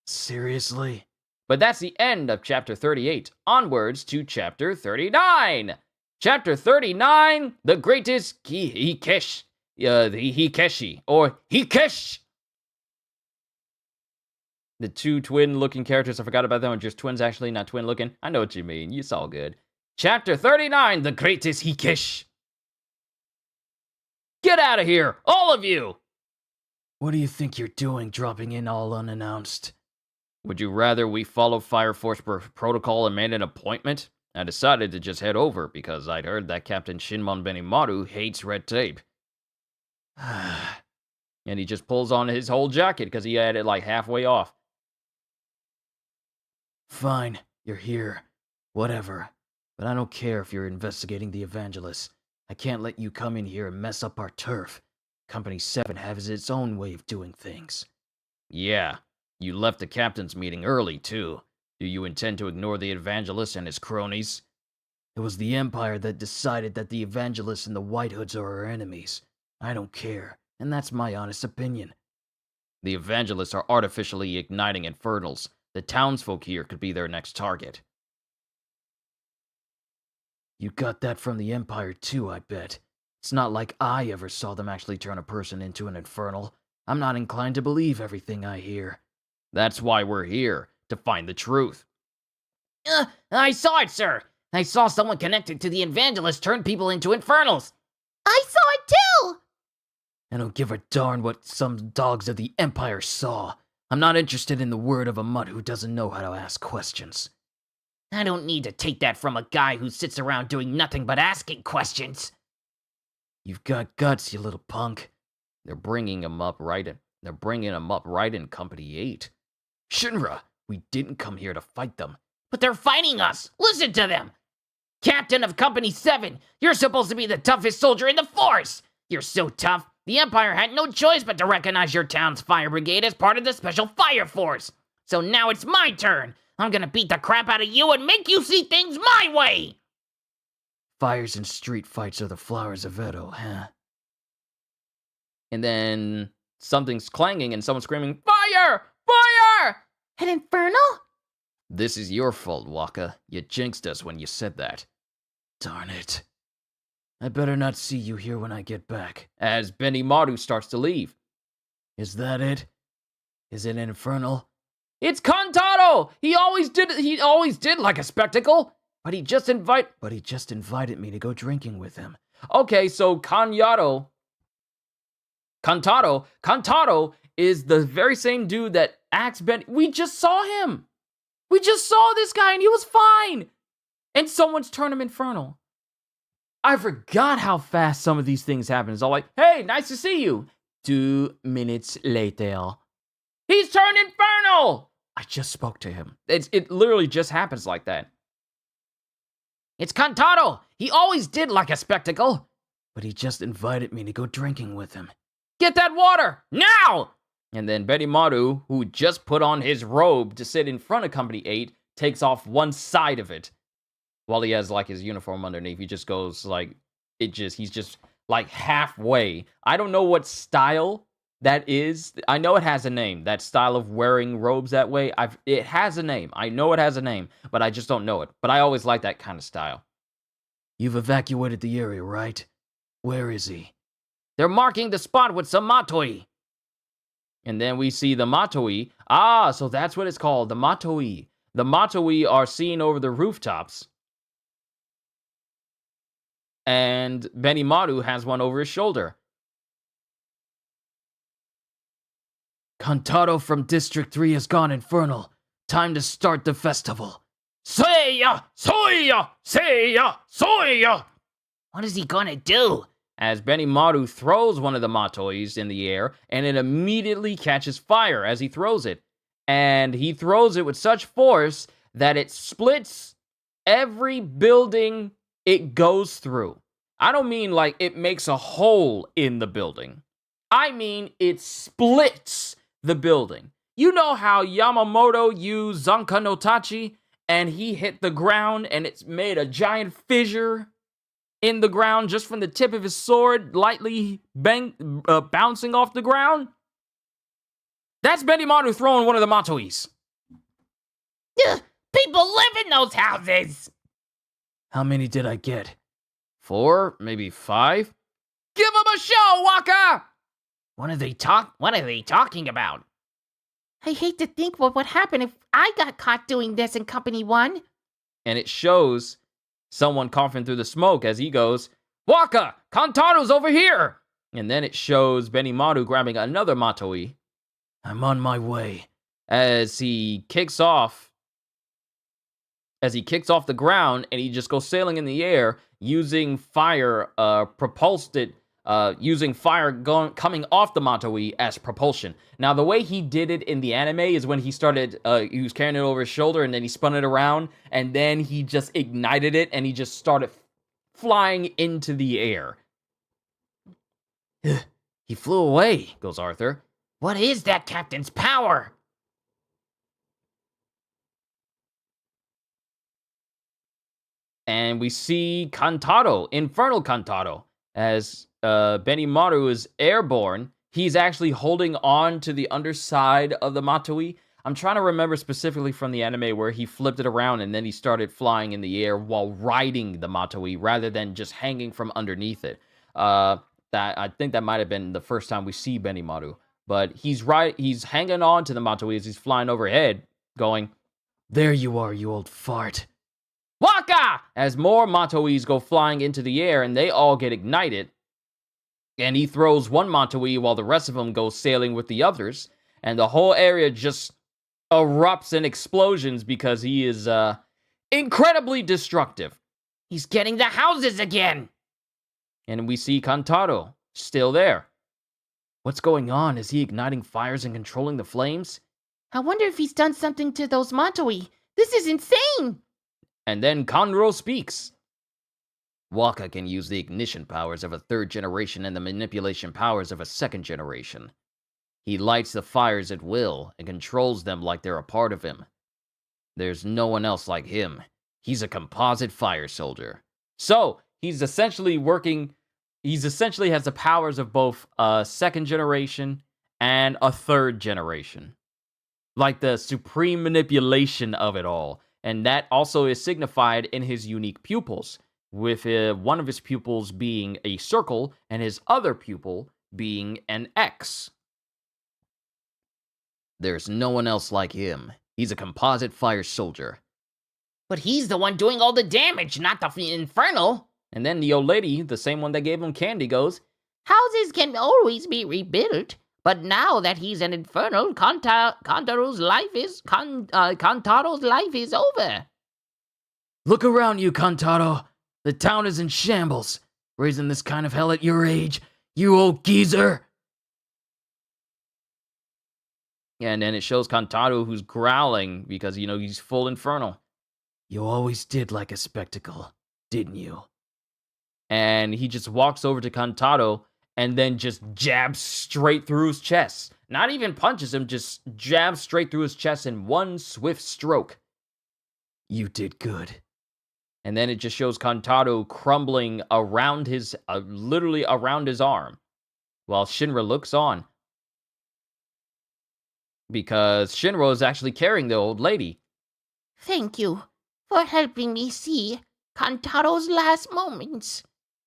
seriously? But that's the end of Chapter 38. Onwards to Chapter 39. Chapter 39, the greatest Hikeshi, or Hikesh. The two twin-looking characters, I forgot about them, are just twins actually, not twin-looking. I know what you mean, it's all good. Chapter 39, the greatest Hikesh. Get out of here, all of you! What do you think you're doing, dropping in all unannounced? Would you rather we follow Fire Force protocol and made an appointment? I decided to just head over because I'd heard that Captain Shinmon Benimaru hates red tape. And he just pulls on his whole jacket because he had it like halfway off. Fine, you're here. Whatever. But I don't care if you're investigating the Evangelists. I can't let you come in here and mess up our turf. Company 7 has its own way of doing things. Yeah, you left the captain's meeting early, too. Do you intend to ignore the Evangelist and his cronies? It was the Empire that decided that the Evangelists and the White Hoods are our enemies. I don't care, and that's my honest opinion. The Evangelists are artificially igniting infernals. The townsfolk here could be their next target. You got that from the Empire too, I bet. It's not like I ever saw them actually turn a person into an infernal. I'm not inclined to believe everything I hear. That's why we're here, to find the truth. I saw it, sir. I saw someone connected to the Evangelists turn people into infernals. I saw it too! I don't give a darn what some dogs of the Empire saw. I'm not interested in the word of a mutt who doesn't know how to ask questions. I don't need to take that from a guy who sits around doing nothing but asking questions. You've got guts, you little punk. They're bringing him up right in Company 8. Shinra, we didn't come here to fight them. But they're fighting us! Listen to them! Captain of Company 7, you're supposed to be the toughest soldier in the force! You're so tough, the Empire had no choice but to recognize your town's fire brigade as part of the Special Fire Force. So now it's my turn! I'm gonna beat the crap out of you and make you see things my way! Fires and street fights are the flowers of Edo, huh? And then something's clanging and someone's screaming, Fire! Fire! An infernal? This is your fault, Waka. You jinxed us when you said that. Darn it. I better not see you here when I get back. As Benimaru starts to leave. Is that it? Is it infernal? It's Kantaro! He always did like a spectacle. But he just invited me to go drinking with him. Okay, so Kantaro is the very same dude that acts we just saw him. We just saw this guy and he was fine. And someone's turned him infernal. I forgot how fast some of these things happen. It's all like, hey, nice to see you. 2 minutes later. He's turned infernal! I just spoke to him. It literally just happens like that. It's Kantaro! He always did like a spectacle! But he just invited me to go drinking with him. Get that water! Now! And then Benimaru, who just put on his robe to sit in front of Company 8, takes off one side of it. While he has, like, his uniform underneath, he just goes, like, he's just like halfway. I don't know what style that is. I know it has a name. That style of wearing robes that way. It has a name. I know it has a name, but I just don't know it. But I always like that kind of style. You've evacuated the area, right? Where is he? They're marking the spot with some Matoi. And then we see the Matoi. So that's what it's called, the Matoi. The Matoi are seen over the rooftops. And Benimaru has one over his shoulder. Kantaro from District 3 has gone infernal. Time to start the festival. Seiya! Soya! Seiya! Soya! What is he gonna do? As Benimaru throws one of the Matois in the air, and it immediately catches fire as he throws it. And he throws it with such force that it splits every building it goes through. I don't mean like it makes a hole in the building. I mean it splits the building. You know how Yamamoto used Zanka no Tachi, and he hit the ground, and it's made a giant fissure in the ground just from the tip of his sword lightly bouncing off the ground? That's Benimaru throwing one of the Matois. People live in those houses. How many did I get? 4, maybe 5. Give him a show, Waka! What are they talking about? I hate to think what would happen if I got caught doing this in Company 1. And it shows someone coughing through the smoke as he goes, Waka, Kantaro's over here! And then it shows Benimaru grabbing another Matoi. I'm on my way. As he kicks off the ground, and he just goes sailing in the air using fire, using fire coming off the Matoi as propulsion. Now, the way he did it in the anime is when he started, he was carrying it over his shoulder, and then he spun it around, and then he just ignited it, and he just started flying into the air. He flew away, goes Arthur. What is that captain's power? And we see Kantaro, Infernal Kantaro, as Benimaru is airborne. He's actually holding on to the underside of the Matoi. I'm trying to remember specifically from the anime where he flipped it around and then he started flying in the air while riding the Matoi rather than just hanging from underneath it. I think that might have been the first time we see Benimaru. But he's hanging on to the Matoi as he's flying overhead, going, There you are, you old fart. Waka! As more Matois go flying into the air and they all get ignited. And he throws one Matoi while the rest of them go sailing with the others. And the whole area just erupts in explosions because he is incredibly destructive. He's getting the houses again. And we see Kantaro still there. What's going on? Is he igniting fires and controlling the flames? I wonder if he's done something to those Matoi. This is insane. And then Kanro speaks. Waka can use the ignition powers of a 3rd generation and the manipulation powers of a 2nd generation. He lights the fires at will and controls them like they're a part of him. There's no one else like him. He's a composite fire soldier. So, he's essentially has the powers of both a 2nd generation and a 3rd generation. Like the supreme manipulation of it all. And that also is signified in his unique pupils, with one of his pupils being a circle and his other pupil being an X. There's no one else like him. He's a composite fire soldier. But he's the one doing all the damage, not the Infernal. And then the old lady, the same one that gave him candy, goes, Houses can always be rebuilt, but now that he's an Infernal, Kantaro's life is over. Look around you, Kantaro. The town is in shambles. Raising this kind of hell at your age, you old geezer. And then it shows Kantaro who's growling because, he's full Infernal. You always did like a spectacle, didn't you? And he just walks over to Kantaro and then just jabs straight through his chest. Not even punches him, just jabs straight through his chest in one swift stroke. You did good. And then it just shows Kantaro crumbling around his, literally around his arm, while Shinra looks on. Because Shinra is actually carrying the old lady. Thank you for helping me see Kantaro's last moments.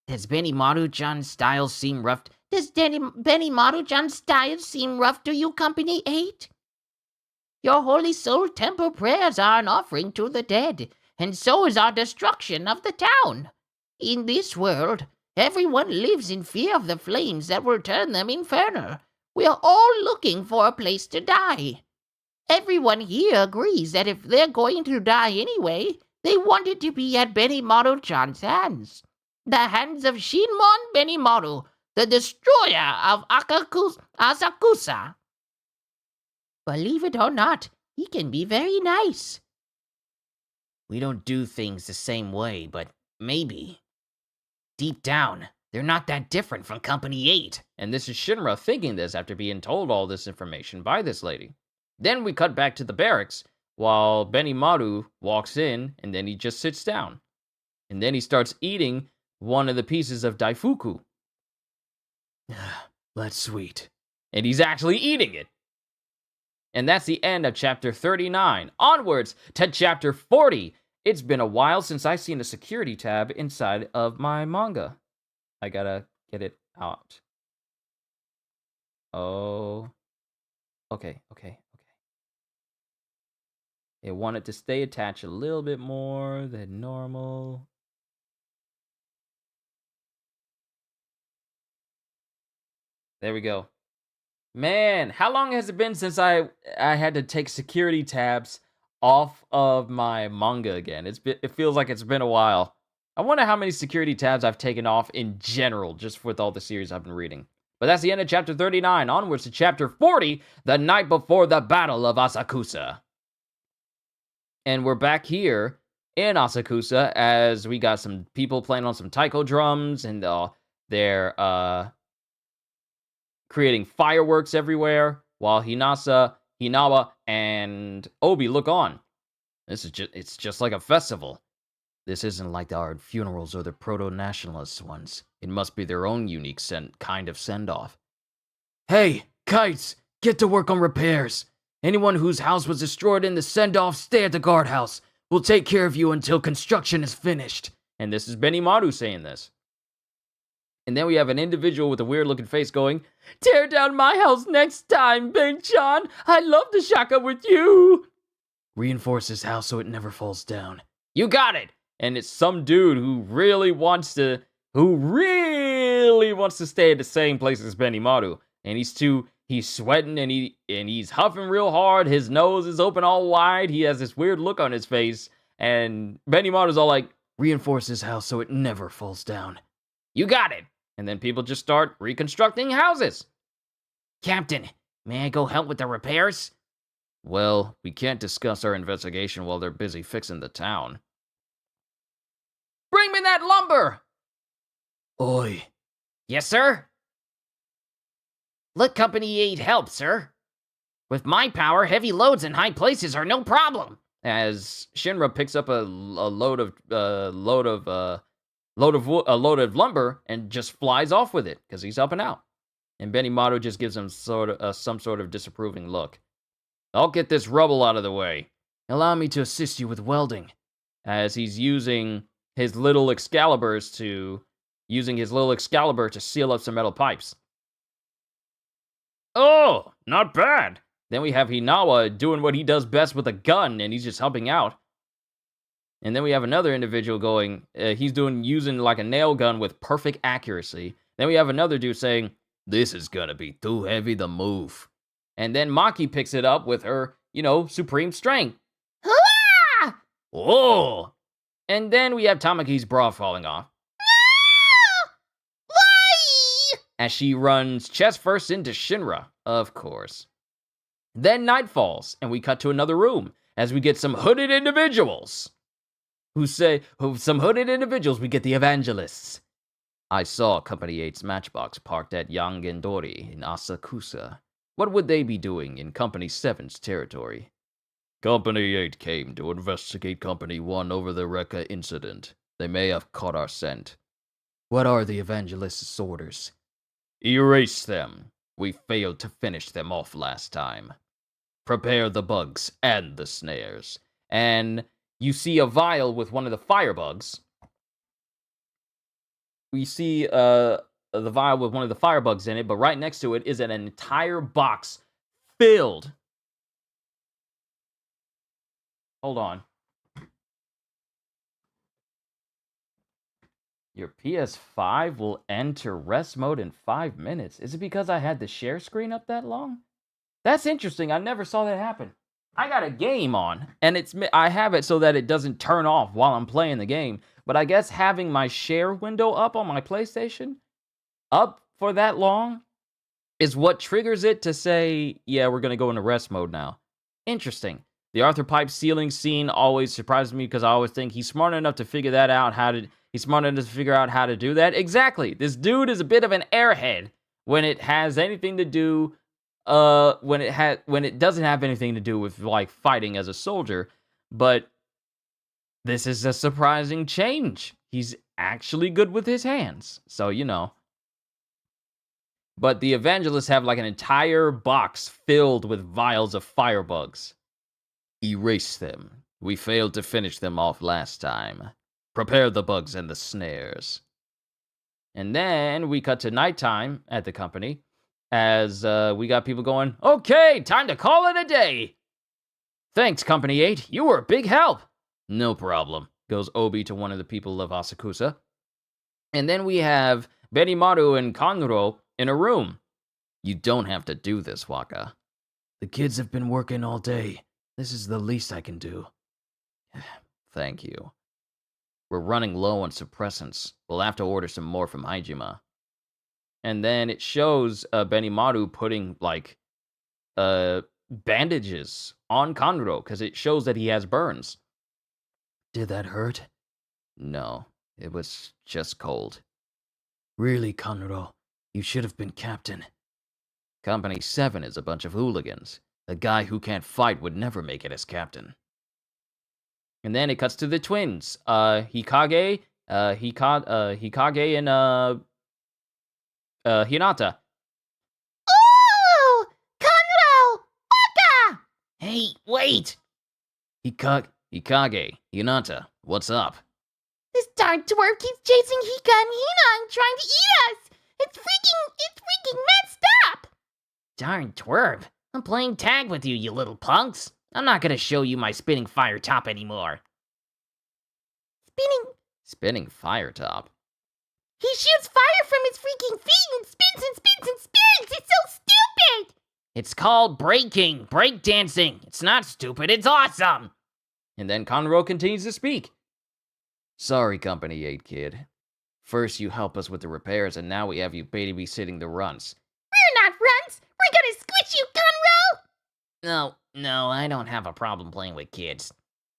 Does Benimaru-chan's style seem rough? Does Benimaru-chan's style seem rough to you, Company 8? Your Holy Soul Temple prayers are an offering to the dead, and so is our destruction of the town. In this world, everyone lives in fear of the flames that will turn them infernal. We are all looking for a place to die. Everyone here agrees that if they're going to die anyway, they want it to be at Benimaru-chan's hands. The hands of Shinmon Benimaru, the destroyer of Asakusa. Believe it or not, he can be very nice. We don't do things the same way, but maybe. Deep down, they're not that different from Company 8. And this is Shinra thinking this after being told all this information by this lady. Then we cut back to the barracks, while Benimaru walks in, and then he just sits down. And then he starts eating one of the pieces of daifuku. That's sweet. And he's actually eating it. And that's the end of chapter 39. Onwards to chapter 40. It's been a while since I've seen a security tab inside of my manga. I gotta get it out. Oh. Okay. It wanted to stay attached a little bit more than normal. There we go. Man, how long has it been since I had to take security tabs off of my manga again? It feels like it's been a while. I wonder how many security tabs I've taken off in general, just with all the series I've been reading. But that's the end of chapter 39. Onwards to chapter 40, the night before the Battle of Asakusa. And we're back here in Asakusa as we got some people playing on some taiko drums, and they're creating fireworks everywhere, while Hinasa, Hinawa, and Obi look on. It's just like a festival. This isn't like our funerals or the proto-nationalist ones. It must be their own unique kind of send-off. Hey, Kites! Get to work on repairs! Anyone whose house was destroyed in the send-off, stay at the guardhouse. We'll take care of you until construction is finished. And this is Benimaru saying this. And then we have an individual with a weird-looking face going, "Tear down my house next time, Ben-chan! I love to shaka with you!" Reinforce his house so it never falls down. You got it! And it's some dude who really wants to stay at the same place as Benimaru. And he's sweating and he's huffing real hard. His nose is open all wide. He has this weird look on his face. And Benimaru's all like, reinforce his house so it never falls down. You got it! And then people just start reconstructing houses. Captain, may I go help with the repairs? Well, we can't discuss our investigation while they're busy fixing the town. Bring me that lumber! Oi. Yes, sir? Let Company 8 help, sir. With my power, heavy loads in high places are no problem. As Shinra picks up a load of lumber and just flies off with it because he's helping out. And Benimaru just gives him some sort of disapproving look. I'll get this rubble out of the way. Allow me to assist you with welding. As he's using his little Excalibur to seal up some metal pipes. Oh, not bad. Then we have Hinawa doing what he does best with a gun, and he's just helping out. And then we have another individual going, using like a nail gun with perfect accuracy. Then we have another dude saying, this is gonna be too heavy to move. And then Maki picks it up with her, supreme strength. Hurrah! Oh! And then we have Tamaki's bra falling off. No! Why? As she runs chest first into Shinra, of course. Then night falls, and we cut to another room, as we get some hooded individuals. We get the Evangelists. I saw Company 8's matchbox parked at Yangendori in Asakusa. What would they be doing in Company 7's territory? Company 8 came to investigate Company 1 over the Rekka incident. They may have caught our scent. What are the Evangelists' orders? Erase them. We failed to finish them off last time. Prepare the bugs and the snares. And you see a vial with one of the firebugs. We see the vial with one of the firebugs in it, but right next to it is an entire box filled. Hold on. Your PS5 will enter rest mode in 5 minutes. Is it because I had the share screen up that long? That's interesting. I never saw that happen. I got a game on, and I have it so that it doesn't turn off while I'm playing the game. But I guess having my share window up on my PlayStation up for that long is what triggers it to say, yeah, we're going to go into rest mode now. Interesting. The Arthur Pipe ceiling scene always surprises me because I always think he's smart enough to figure that out. He's smart enough to figure out how to do that. Exactly. This dude is a bit of an airhead when it has anything to do when it doesn't have anything to do with like fighting as a soldier, but this is a surprising change. He's actually good with his hands. So, you know. But the Evangelists have like an entire box filled with vials of firebugs. Erase them. We failed to finish them off last time. Prepare the bugs and the snares. And then we cut to nighttime at the company as we got people going, okay, time to call it a day. Thanks, Company 8. You were a big help. No problem, goes Obi to one of the people of Asakusa. And then we have Benimaru and Kanro in a room. You don't have to do this, Waka. The kids have been working all day. This is the least I can do. Thank you. We're running low on suppressants. We'll have to order some more from Haijima. And then it shows Benimaru putting, like, bandages on Kanro, because it shows that he has burns. Did that hurt? No, it was just cold. Really, Kanro? You should have been captain. Company 7 is a bunch of hooligans. A guy who can't fight would never make it as captain. And then it cuts to the twins. Hikage and Hinata. Oh! Conro! Waka! Hey, wait! Hikage, Hinata, what's up? This darn dwarf keeps chasing Hika and Hina and trying to eat us! It's freaking messed up! Darn twerp. I'm playing tag with you, you little punks. I'm not gonna show you my spinning fire top anymore. Spinning fire top? He shoots fire from his freaking feet and spins and spins and spins! It's so stupid! It's called breaking, breakdancing. It's not stupid, it's awesome! And then Conro continues to speak. Sorry, Company 8, kid. First you help us with the repairs, and now we have you babysitting the runts. We're not runts! We're gonna squish you, Conro! No, I don't have a problem playing with kids.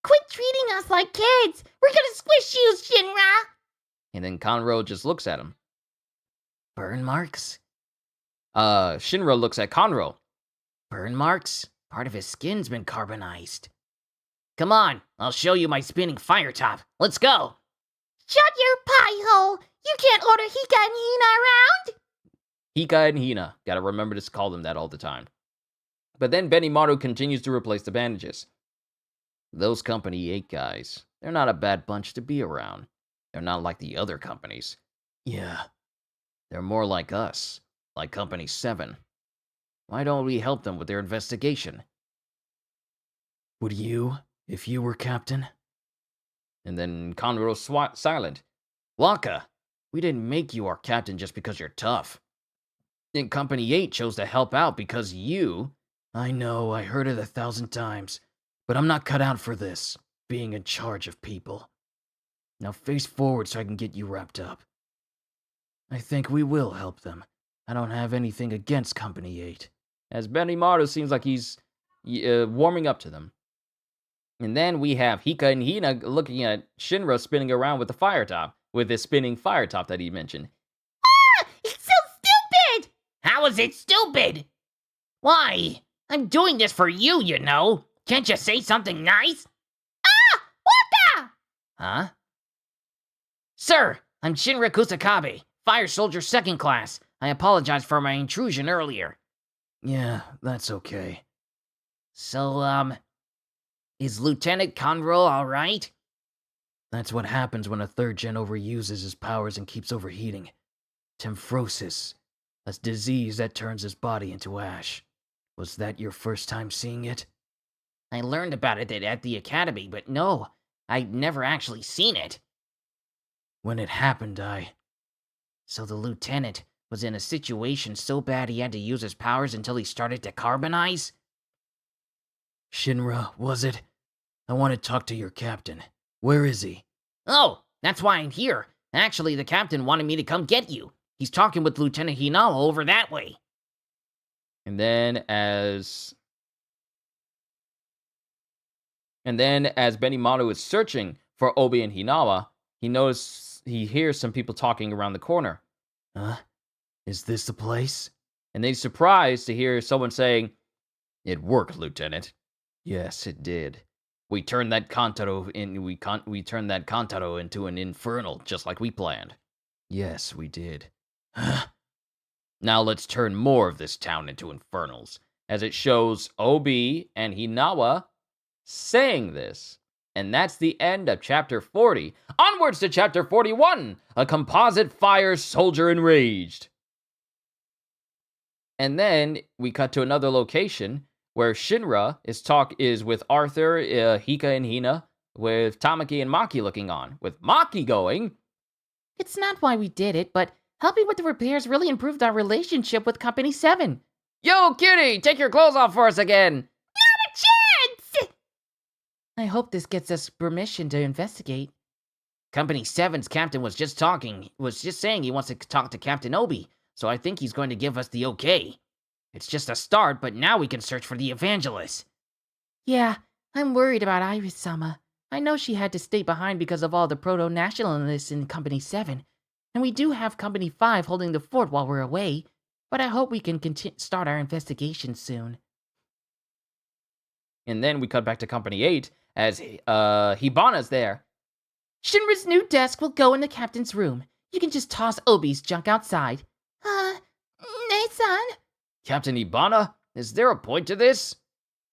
Quit treating us like kids! We're gonna squish you, Shinra! And then Conro just looks at him. Burn marks? Shinra looks at Conro. Burn marks? Part of his skin's been carbonized. Come on, I'll show you my spinning fire top. Let's go! Shut your pie hole! You can't order Hika and Hina around! Hika and Hina. Gotta remember to call them that all the time. But then Benimaru continues to replace the bandages. Those Company 8 guys, they're not a bad bunch to be around. They're not like the other companies. Yeah. They're more like us, like Company 7. Why don't we help them with their investigation? Would you, if you were captain? And then Conro's silent. Waka, we didn't make you our captain just because you're tough. Then Company 8 chose to help out because you... I know, I heard it 1,000 times. But I'm not cut out for this, being in charge of people. Now face forward so I can get you wrapped up. I think we will help them. I don't have anything against Company 8. As Benimaru seems like he's warming up to them. And then we have Hika and Hina looking at Shinra spinning around with the fire top, with this spinning fire top that he mentioned. Ah! It's so stupid! How is it stupid? Why? I'm doing this for you, you know. Can't you say something nice? Waka! Huh? Sir, I'm Shinra Kusakabe, Fire Soldier 2nd Class. I apologize for my intrusion earlier. Yeah, that's okay. So, is Lieutenant Conroe alright? That's what happens when a 3rd gen overuses his powers and keeps overheating. Temphrosis, a disease that turns his body into ash. Was that your first time seeing it? I learned about it at the academy, but no, I'd never actually seen it. When it happened, So the lieutenant was in a situation so bad he had to use his powers until he started to carbonize? Shinra, was it? I want to talk to your captain. Where is he? Oh, that's why I'm here. Actually, the captain wanted me to come get you. He's talking with Lieutenant Hinawa over that way. And then as Benimaru is searching for Obi and Hinawa, he hears some people talking around the corner. Huh? Is this the place? And then he's surprised to hear someone saying, "It worked, Lieutenant." Yes, it did. We turned that Kantaro into an infernal, just like we planned. Yes, we did. Now let's turn more of this town into infernals, as it shows Obi and Hinawa saying this. And that's the end of chapter 40. Onwards to chapter 41, a composite fire soldier enraged. And then we cut to another location where Shinra is with Arthur, Hika, and Hina, with Tamaki and Maki looking on, with Maki going, It's not why we did it, but helping with the repairs really improved our relationship with Company 7. "Yo, kitty, take your clothes off for us again." Chance! I hope this gets us permission to investigate. Company 7's captain was just saying he wants to talk to Captain Obi, so I think he's going to give us the okay. It's just a start, but now we can search for the Evangelists. Yeah, I'm worried about Iris-sama. I know she had to stay behind because of all the proto-nationalists in Company 7, and we do have Company 5 holding the fort while we're away, but I hope we can start our investigation soon. And then we cut back to Company 8 as Hibana's there. Shinra's new desk will go in the captain's room. You can just toss Obi's junk outside. Nei-san? Captain Hibana, is there a point to this?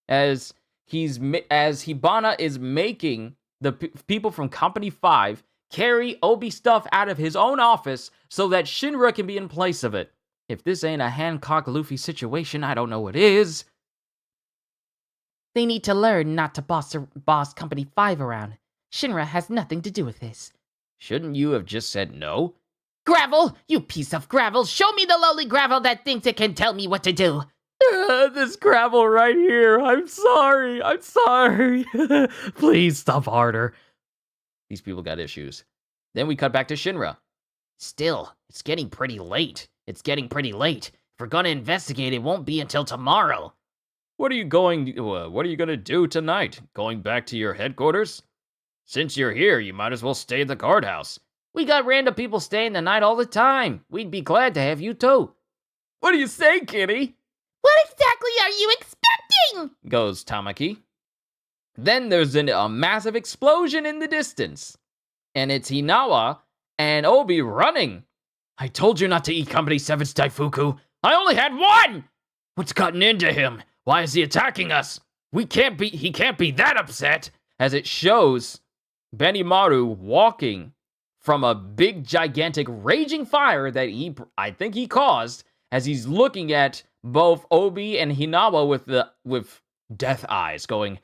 As Hibana is making the people from Company 5 carry Obi stuff out of his own office so that Shinra can be in place of it. If this ain't a Hancock-Luffy situation, I don't know what is. They need to learn not to boss Company 5 around. Shinra has nothing to do with this. Shouldn't you have just said no? Gravel! You piece of gravel! Show me the lowly gravel that thinks it can tell me what to do! This gravel right here. I'm sorry. Please stop harder. These people got issues. Then we cut back to Shinra. Still, it's getting pretty late. If we're gonna investigate, it won't be until tomorrow. What are you going to do tonight? Going back to your headquarters? Since you're here, you might as well stay at the guardhouse. We got random people staying the night all the time. We'd be glad to have you too. What do you say, kitty? What exactly are you expecting? Goes Tamaki. Then there's a massive explosion in the distance. And it's Hinawa and Obi running. I told you not to eat Company 7's Daifuku. I only had one! What's gotten into him? Why is he attacking us? He can't be that upset. As it shows Benimaru walking from a big, gigantic, raging fire that I think he caused, as he's looking at both Obi and Hinawa with death eyes, going,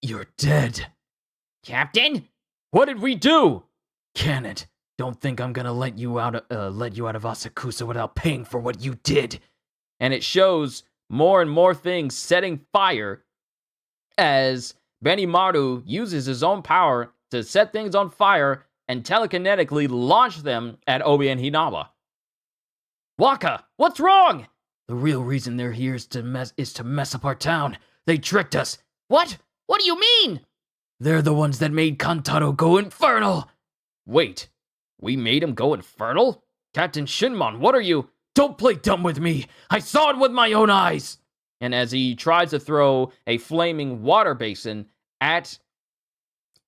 "You're dead." Captain? What did we do? Can it? Don't think I'm gonna let you out of Asakusa without paying for what you did. And it shows more and more things setting fire as Benimaru uses his own power to set things on fire and telekinetically launch them at Obi and Hinawa. Waka, what's wrong? The real reason they're here is to mess up our town. They tricked us. What? What do you mean? They're the ones that made Kantaro go infernal. Wait, we made him go infernal? Captain Shinmon, what are you? Don't play dumb with me. I saw it with my own eyes. And as he tries to throw a flaming water basin at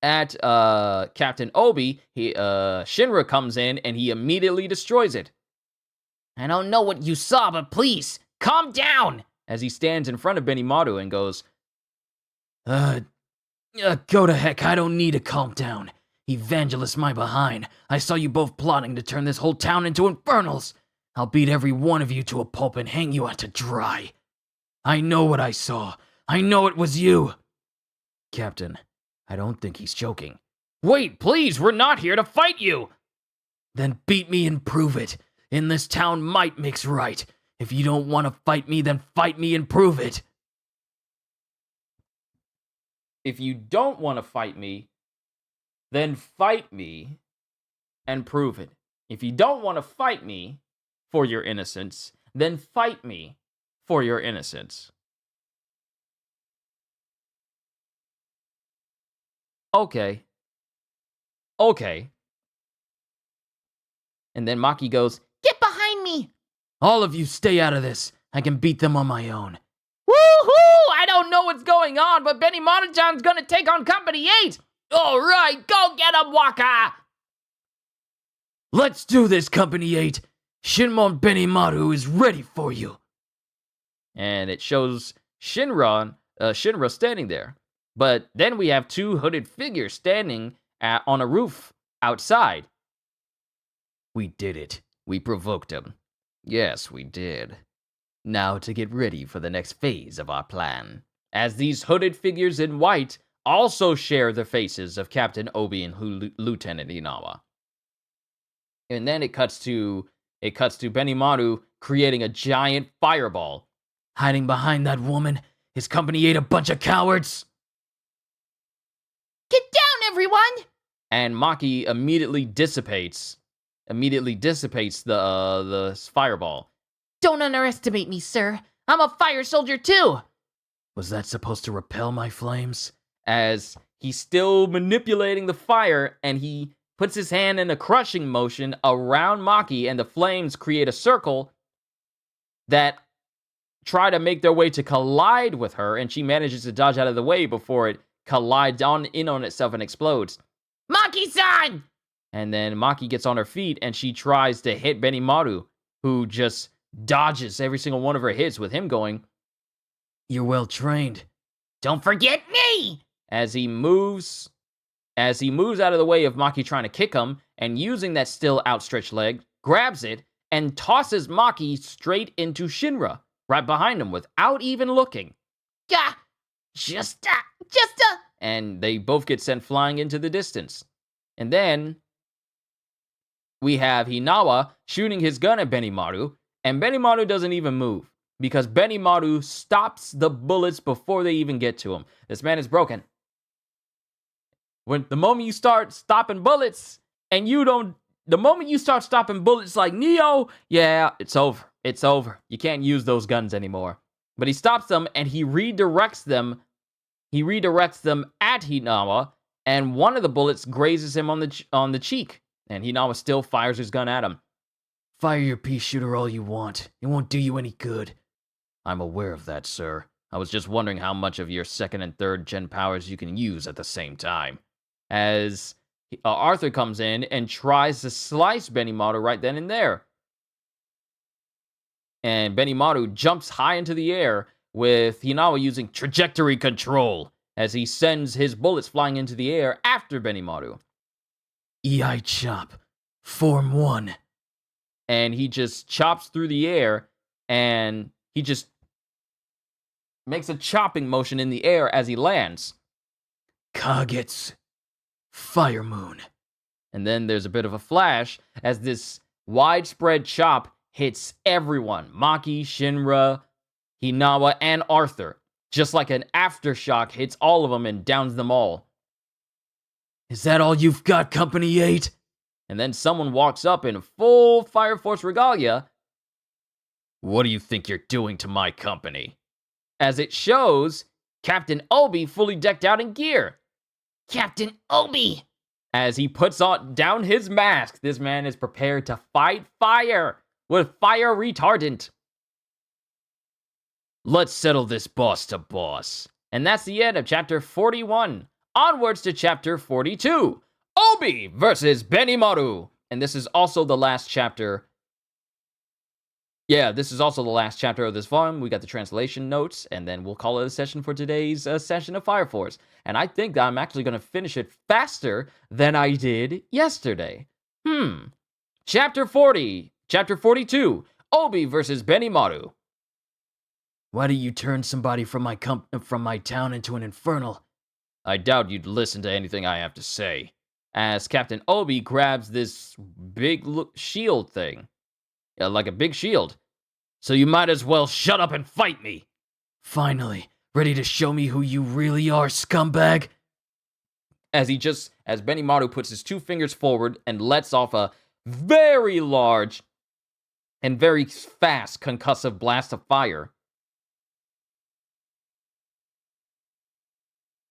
Captain Obi, Shinra comes in and he immediately destroys it. I don't know what you saw, but please, calm down! As he stands in front of Benimaru and goes, go to heck, I don't need to calm down. Evangelist my behind. I saw you both plotting to turn this whole town into infernals. I'll beat every one of you to a pulp and hang you out to dry. I know what I saw. I know it was you. Captain, I don't think he's joking. Wait, please, we're not here to fight you! Then beat me and prove it. In this town, might makes right. If you don't want to fight me, then fight me and prove it. If you don't want to fight me, then fight me and prove it. If you don't want to fight me for your innocence, then fight me for your innocence. Okay. And then Maki goes, Get behind me! all of you stay out of this. I can beat them on my own. Woohoo! I don't know what's going on, but Benimaru-chan's gonna take on Company 8! Alright, go get him, Waka! Let's do this, Company 8. Shinmon Benimaru is ready for you. And it shows Shinra standing there. But then we have two hooded figures standing on a roof outside. We did it. We provoked him. Yes, we did. Now to get ready for the next phase of our plan. As these hooded figures in white also share the faces of Captain Obi and Lieutenant Inawa. And then it cuts to Benimaru creating a giant fireball. Hiding behind that woman? His company 8 a bunch of cowards? Get down, everyone! And Maki immediately dissipates the fireball. Don't underestimate me, sir. I'm a fire soldier too. Was that supposed to repel my flames? As he's still manipulating the fire, and he puts his hand in a crushing motion around Maki, and the flames create a circle that try to make their way to collide with her, and she manages to dodge out of the way before it collides in on itself and explodes. Maki-san! And then Maki gets on her feet, and she tries to hit Benimaru, who just dodges every single one of her hits, with him going, You're well trained. Don't forget me! As he moves out of the way of Maki trying to kick him, and using that still outstretched leg, grabs it, and tosses Maki straight into Shinra, right behind him, without even looking. Gah! Just a... And they both get sent flying into the distance. And then we have Hinawa shooting his gun at Benimaru, and Benimaru doesn't even move, because Benimaru stops the bullets before they even get to him. This man is broken. The moment you start stopping bullets, and the moment you start stopping bullets like Neo, yeah, it's over. It's over. You can't use those guns anymore. But he stops them, and he redirects them. He redirects them at Hinawa, and one of the bullets grazes him on the cheek, and Hinawa still fires his gun at him. Fire your pea shooter all you want. It won't do you any good. I'm aware of that, sir. I was just wondering how much of your second and third gen powers you can use at the same time. As Arthur comes in and tries to slice Benimaru right then and there. And Benimaru jumps high into the air, with Hinawa using trajectory control as he sends his bullets flying into the air after Benimaru. EI chop. Form 1. And he just chops through the air, and he just makes a chopping motion in the air as he lands. Kagetsu. Fire Moon. And then there's a bit of a flash as this widespread chop hits everyone. Maki, Shinra, Hinawa, and Arthur. Just like an aftershock hits all of them and downs them all. Is that all you've got, Company 8? And then someone walks up in full Fire Force regalia. What do you think you're doing to my company? As it shows Captain Obi fully decked out in gear. Captain Obi! As he puts down his mask, this man is prepared to fight fire with fire retardant. Let's settle this boss to boss. And that's the end of chapter 41. Onwards to chapter 42. Obi versus Benimaru. And this is also the last chapter. Yeah, this is also the last chapter of this volume. We got the translation notes, and then we'll call it a session for today's session of Fire Force. And I think I'm actually going to finish it faster than I did yesterday. Chapter 40. Chapter 42. Obi versus Benimaru. Why do you turn somebody from my town into an infernal? I doubt you'd listen to anything I have to say. As Captain Obi grabs this big shield thing. Like a big shield. So you might as well shut up and fight me. Finally, ready to show me who you really are, scumbag? As Benimaru puts his 2 fingers forward and lets off a very large and very fast concussive blast of fire.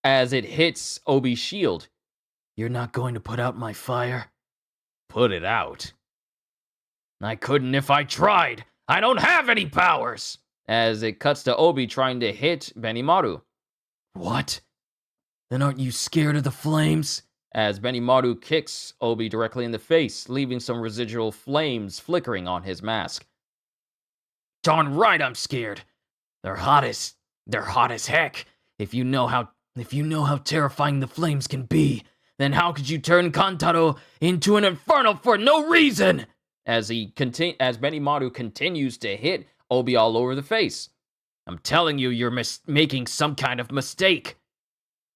As it hits Obi's shield. You're not going to put out my fire? Put it out? I couldn't if I tried. I don't have any powers. As it cuts to Obi trying to hit Benimaru. What? Then aren't you scared of the flames? As Benimaru kicks Obi directly in the face, leaving some residual flames flickering on his mask. Darn right I'm scared. They're hot as heck. If you know how terrifying the flames can be, then how could you turn Kantaro into an infernal for no reason? As Benimaru continues to hit Obi all over the face. I'm telling you, you're making some kind of mistake.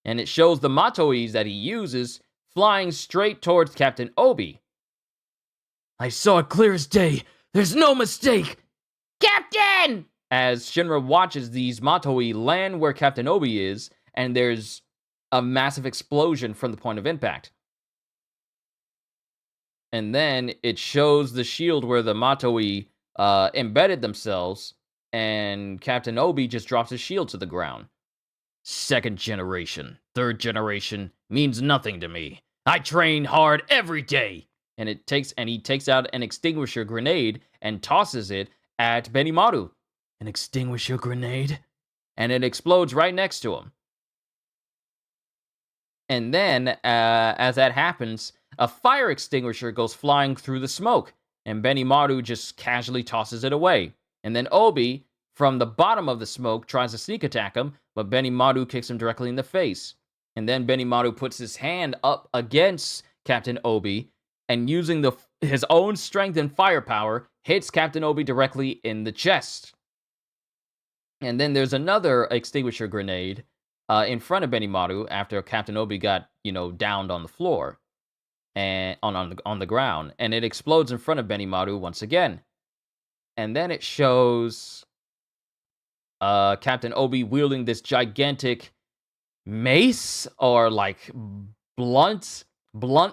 And it shows the Matois that he uses flying straight towards Captain Obi. I saw it clear as day. There's no mistake. Captain! As Shinra watches these Matoi land where Captain Obi is, and there's a massive explosion from the point of impact. And then it shows the shield where the Matoi embedded themselves, and Captain Obi just drops his shield to the ground. 2nd generation, 3rd generation means nothing to me. I train hard every day. And he takes out an extinguisher grenade and tosses it at Benimaru. An extinguisher grenade? And it explodes right next to him. And then, as that happens, a fire extinguisher goes flying through the smoke, and Benimaru just casually tosses it away. And then Obi, from the bottom of the smoke, tries to sneak attack him, but Benimaru kicks him directly in the face. And then Benimaru puts his hand up against Captain Obi, and using his own strength and firepower, hits Captain Obi directly in the chest. And then there's another extinguisher grenade in front of Benimaru after Captain Obi got, downed on the floor and on the ground, and it explodes in front of Benimaru once again. And then it shows Captain Obi wielding this gigantic mace, or like blunt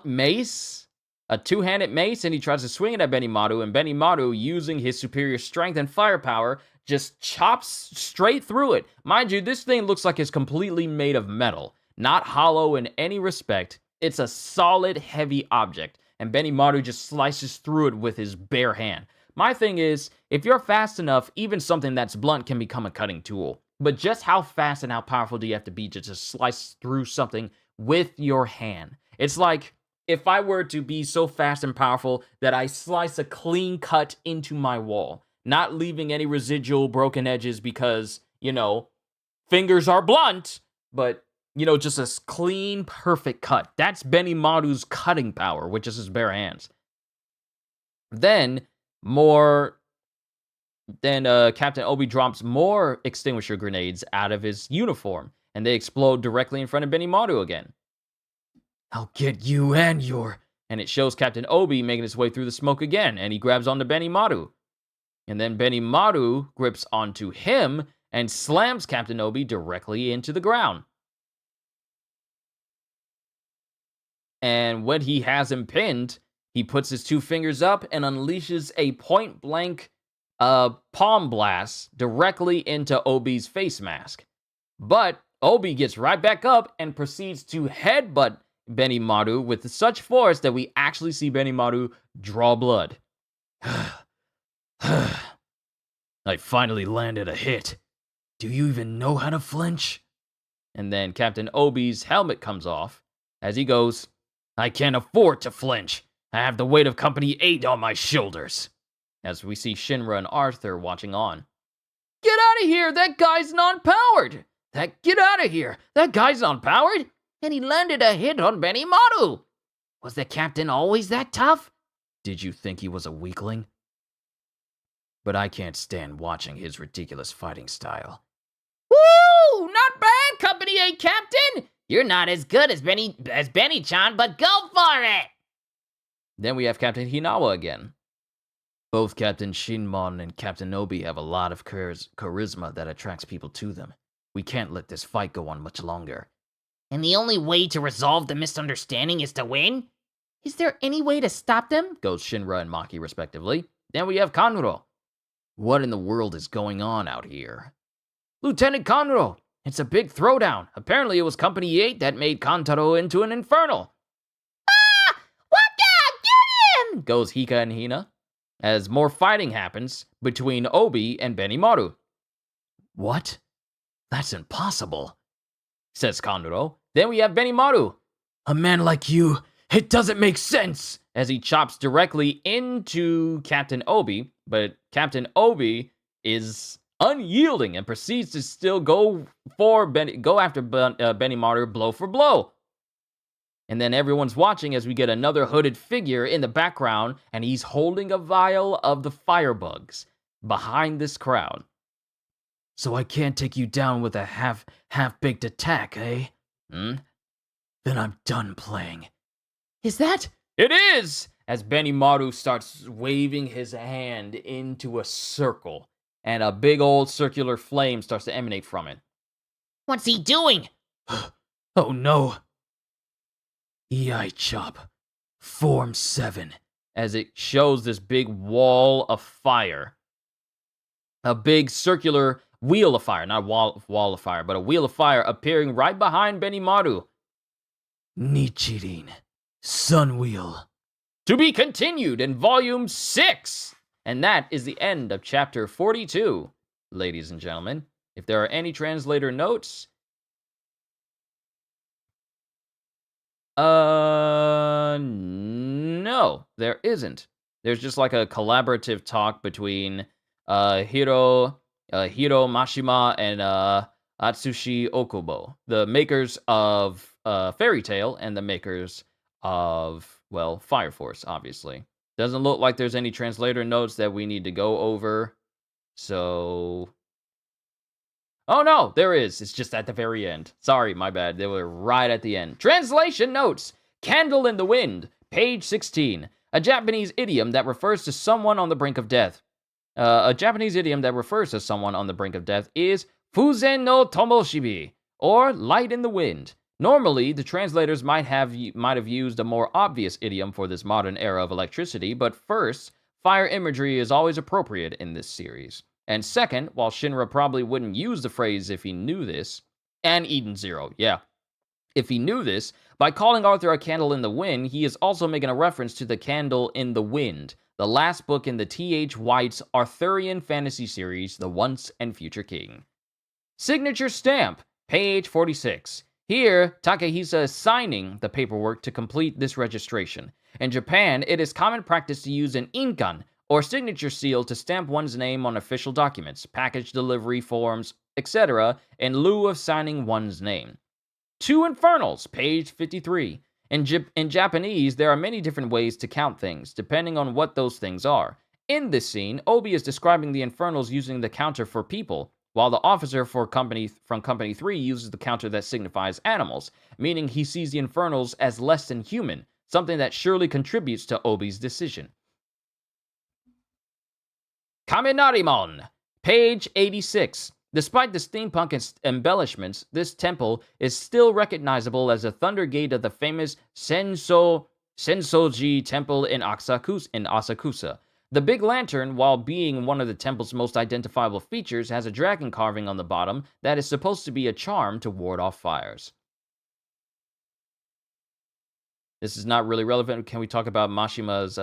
mace, a 2-handed mace, and he tries to swing it at Benimaru, and Benimaru, using his superior strength and firepower, just chops straight through it. Mind you, this thing looks like it's completely made of metal, not hollow in any respect. It's a solid, heavy object, and Benimaru just slices through it with his bare hand. My thing is, if you're fast enough, even something that's blunt can become a cutting tool. But just how fast and how powerful do you have to be to just slice through something with your hand? It's like if I were to be so fast and powerful that I slice a clean cut into my wall, not leaving any residual broken edges because, fingers are blunt, but, just a clean, perfect cut. That's Benimaru's cutting power, which is his bare hands. Then Captain Obi drops more extinguisher grenades out of his uniform, and they explode directly in front of Benimaru again. I'll get you and your... And it shows Captain Obi making his way through the smoke again, and he grabs onto Benimaru. And then Benimaru grips onto him and slams Captain Obi directly into the ground. And when he has him pinned, he puts his 2 fingers up and unleashes a point-blank palm blast directly into Obi's face mask. But Obi gets right back up and proceeds to headbutt Benimaru with such force that we actually see Benimaru draw blood. I finally landed a hit. Do you even know how to flinch? And then Captain Obi's helmet comes off as he goes, I can't afford to flinch. I have the weight of Company 8 on my shoulders. As we see Shinra and Arthur watching on. Get out of here! That guy's non-powered! Get out of here! That guy's non-powered! And he landed a hit on Benimaru. Was the captain always that tough? Did you think he was a weakling? But I can't stand watching his ridiculous fighting style. Woo! Not bad, Company 8 Captain! You're not as good as Benny-chan, but go for it! Then we have Captain Hinawa again. Both Captain Shinmon and Captain Obi have a lot of charisma that attracts people to them. We can't let this fight go on much longer. And the only way to resolve the misunderstanding is to win? Is there any way to stop them? Goes Shinra and Maki respectively. Then we have Kanuro. What in the world is going on out here? Lieutenant Kanuro! It's a big throwdown. Apparently it was Company 8 that made Kantaro into an infernal. Ah! Waka! Get him! Goes Hika and Hina. As more fighting happens between Obi and Benimaru. What? That's impossible, says Kanuro. Then we have Benimaru. A man like you, it doesn't make sense! As he chops directly into Captain Obi, but Captain Obi is unyielding and proceeds to still go after Benimaru blow for blow. And then everyone's watching as we get another hooded figure in the background, and he's holding a vial of the firebugs behind this crowd. So I can't take you down with a half-baked attack, eh? Then I'm done playing. Is that? It is! As Benimaru starts waving his hand into a circle, and a big old circular flame starts to emanate from it. What's he doing? Oh no! EI Chop, Form 7. As it shows this big wall of fire. A big circular wheel of fire, not wall of fire, but a wheel of fire appearing right behind Benimaru. Nichirin, Sun Wheel. To be continued in Volume 6! And that is the end of Chapter 42, ladies and gentlemen. If there are any translator notes... No, there isn't. There's just like a collaborative talk between Hiro Mashima and Atsushi Okubo, the makers of Fairy Tail and the makers of, well, Fire Force, obviously. Doesn't look like there's any translator notes that we need to go over. So... Oh no, there is. It's just at the very end. Sorry, my bad. They were right at the end. Translation notes. Candle in the Wind, page 16. A Japanese idiom that refers to someone on the brink of death. A Japanese idiom that refers to someone on the brink of death is Fuzen no Tomoshibi, or light in the wind. Normally, the translators might have used a more obvious idiom for this modern era of electricity, but first, fire imagery is always appropriate in this series. And second, while Shinra probably wouldn't use the phrase if he knew this, and Eden Zero, yeah. If he knew this, by calling Arthur a candle in the wind, he is also making a reference to the Candle in the Wind, the last book in the T.H. White's Arthurian fantasy series, The Once and Future King. Signature stamp, page 46. Here, Takehisa is signing the paperwork to complete this registration. In Japan, it is common practice to use an inkan, or signature seal, to stamp one's name on official documents, package delivery forms, etc., in lieu of signing one's name. Two Infernals, page 53. In Japanese, there are many different ways to count things, depending on what those things are. In this scene, Obi is describing the Infernals using the counter for people, while the officer from Company 3 uses the counter that signifies animals, meaning he sees the Infernals as less than human, something that surely contributes to Obi's decision. Kaminarimon, page 86. Despite the steampunk embellishments, this temple is still recognizable as the Thunder Gate of the famous Sensoji Temple in Asakusa. The big lantern, while being one of the temple's most identifiable features, has a dragon carving on the bottom that is supposed to be a charm to ward off fires. This is not really relevant. Can we talk about Mashima's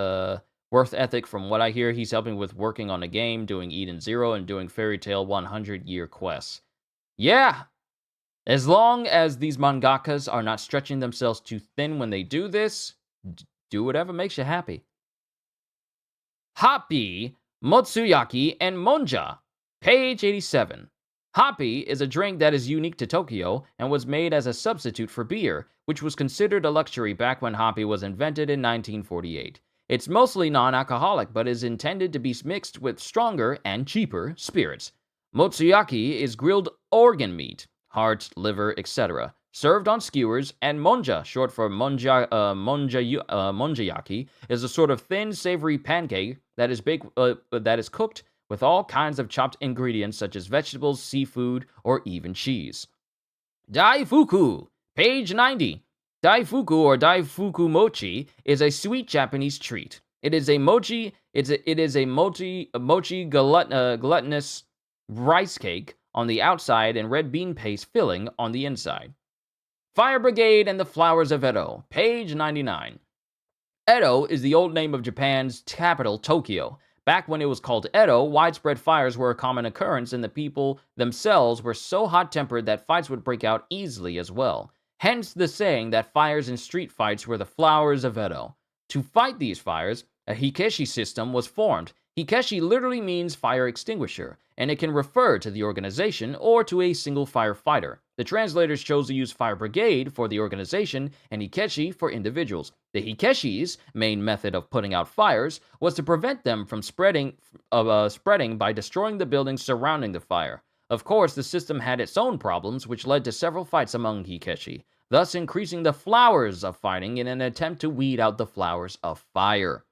worth ethic? From what I hear, he's helping with working on a game, doing Eden Zero, and doing Fairy Tail 100-year quests. Yeah, as long as these mangakas are not stretching themselves too thin when they do this, do whatever makes you happy. Happy, Motsuyaki, and Monja. Page 87. Happy is a drink that is unique to Tokyo and was made as a substitute for beer, which was considered a luxury back when Happy was invented in 1948. It's mostly non-alcoholic, but is intended to be mixed with stronger and cheaper spirits. Motsuyaki is grilled organ meat, heart, liver, etc., served on skewers, and monja, short for monjayaki, is a sort of thin, savory pancake that is cooked with all kinds of chopped ingredients such as vegetables, seafood, or even cheese. Daifuku, page 90. Daifuku or Daifuku mochi is a sweet Japanese treat. It is a mochi glutinous rice cake on the outside and red bean paste filling on the inside. Fire Brigade and the Flowers of Edo, page 99. Edo is the old name of Japan's capital, Tokyo. Back when it was called Edo, widespread fires were a common occurrence, and the people themselves were so hot-tempered that fights would break out easily as well. Hence the saying that fires and street fights were the flowers of Edo. To fight these fires, a hikeshi system was formed. Hikeshi literally means fire extinguisher, and it can refer to the organization or to a single firefighter. The translators chose to use fire brigade for the organization and hikeshi for individuals. The hikeshi's main method of putting out fires was to prevent them from spreading by destroying the buildings surrounding the fire. Of course, the system had its own problems, which led to several fights among hikeshi, thus increasing the flowers of fighting in an attempt to weed out the flowers of fire.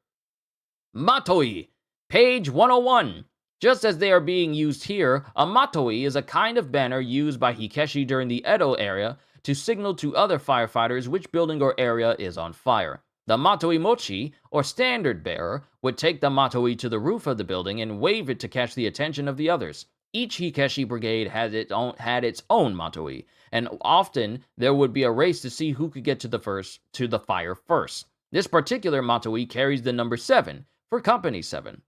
Matoi, page 101. Just as they are being used here, a matoi is a kind of banner used by hikeshi during the Edo area to signal to other firefighters which building or area is on fire. The matoi mochi, or standard bearer, would take the matoi to the roof of the building and wave it to catch the attention of the others. Each hikeshi brigade had its own matoi, and often there would be a race to see who could get to the fire first. This particular matoi carries the number 7 for Company 7.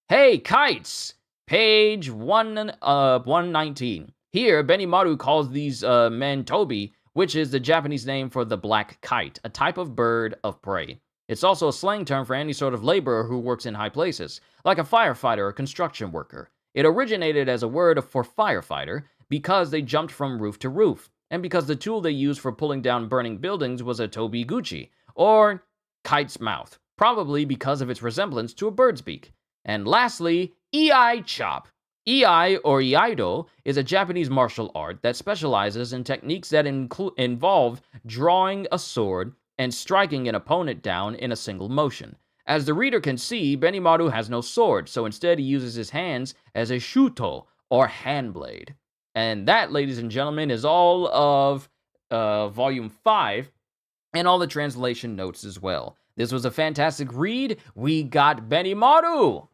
Hey, kites! Page 119. Here, Benimaru calls these men tobi, which is the Japanese name for the black kite, a type of bird of prey. It's also a slang term for any sort of laborer who works in high places, like a firefighter or construction worker. It originated as a word for firefighter because they jumped from roof to roof, and because the tool they used for pulling down burning buildings was a tobi-guchi, or kite's mouth, probably because of its resemblance to a bird's beak. And lastly, Iai Chop. Iai, or Iaido, is a Japanese martial art that specializes in techniques that involve drawing a sword and striking an opponent down in a single motion. As the reader can see, Benimaru has no sword, so instead he uses his hands as a shuto, or hand blade. And that, ladies and gentlemen, is all of Volume 5, and all the translation notes as well. This was a fantastic read. We got Benimaru!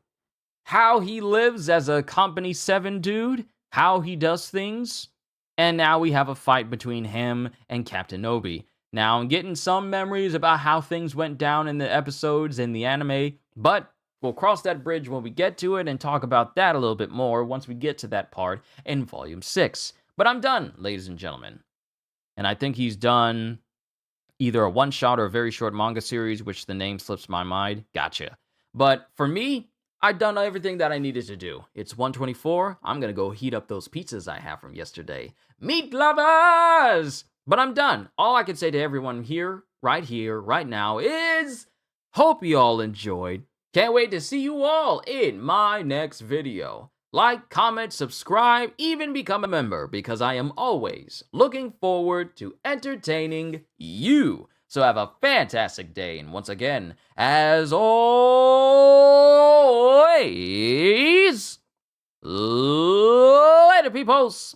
How he lives as a Company 7 dude, how he does things, and now we have a fight between him and Captain Obi. Now, I'm getting some memories about how things went down in the episodes in the anime, but we'll cross that bridge when we get to it and talk about that a little bit more once we get to that part in Volume 6. But I'm done, ladies and gentlemen. And I think he's done either a one-shot or a very short manga series, which the name slips my mind. Gotcha. But for me, I've done everything that I needed to do. It's 1:24. I'm going to go heat up those pizzas I have from yesterday. Meat lovers! But I'm done. All I can say to everyone here, right now, is hope you all enjoyed. Can't wait to see you all in my next video. Like, comment, subscribe, even become a member, because I am always looking forward to entertaining you. So have a fantastic day, and once again, as always, later, peoples!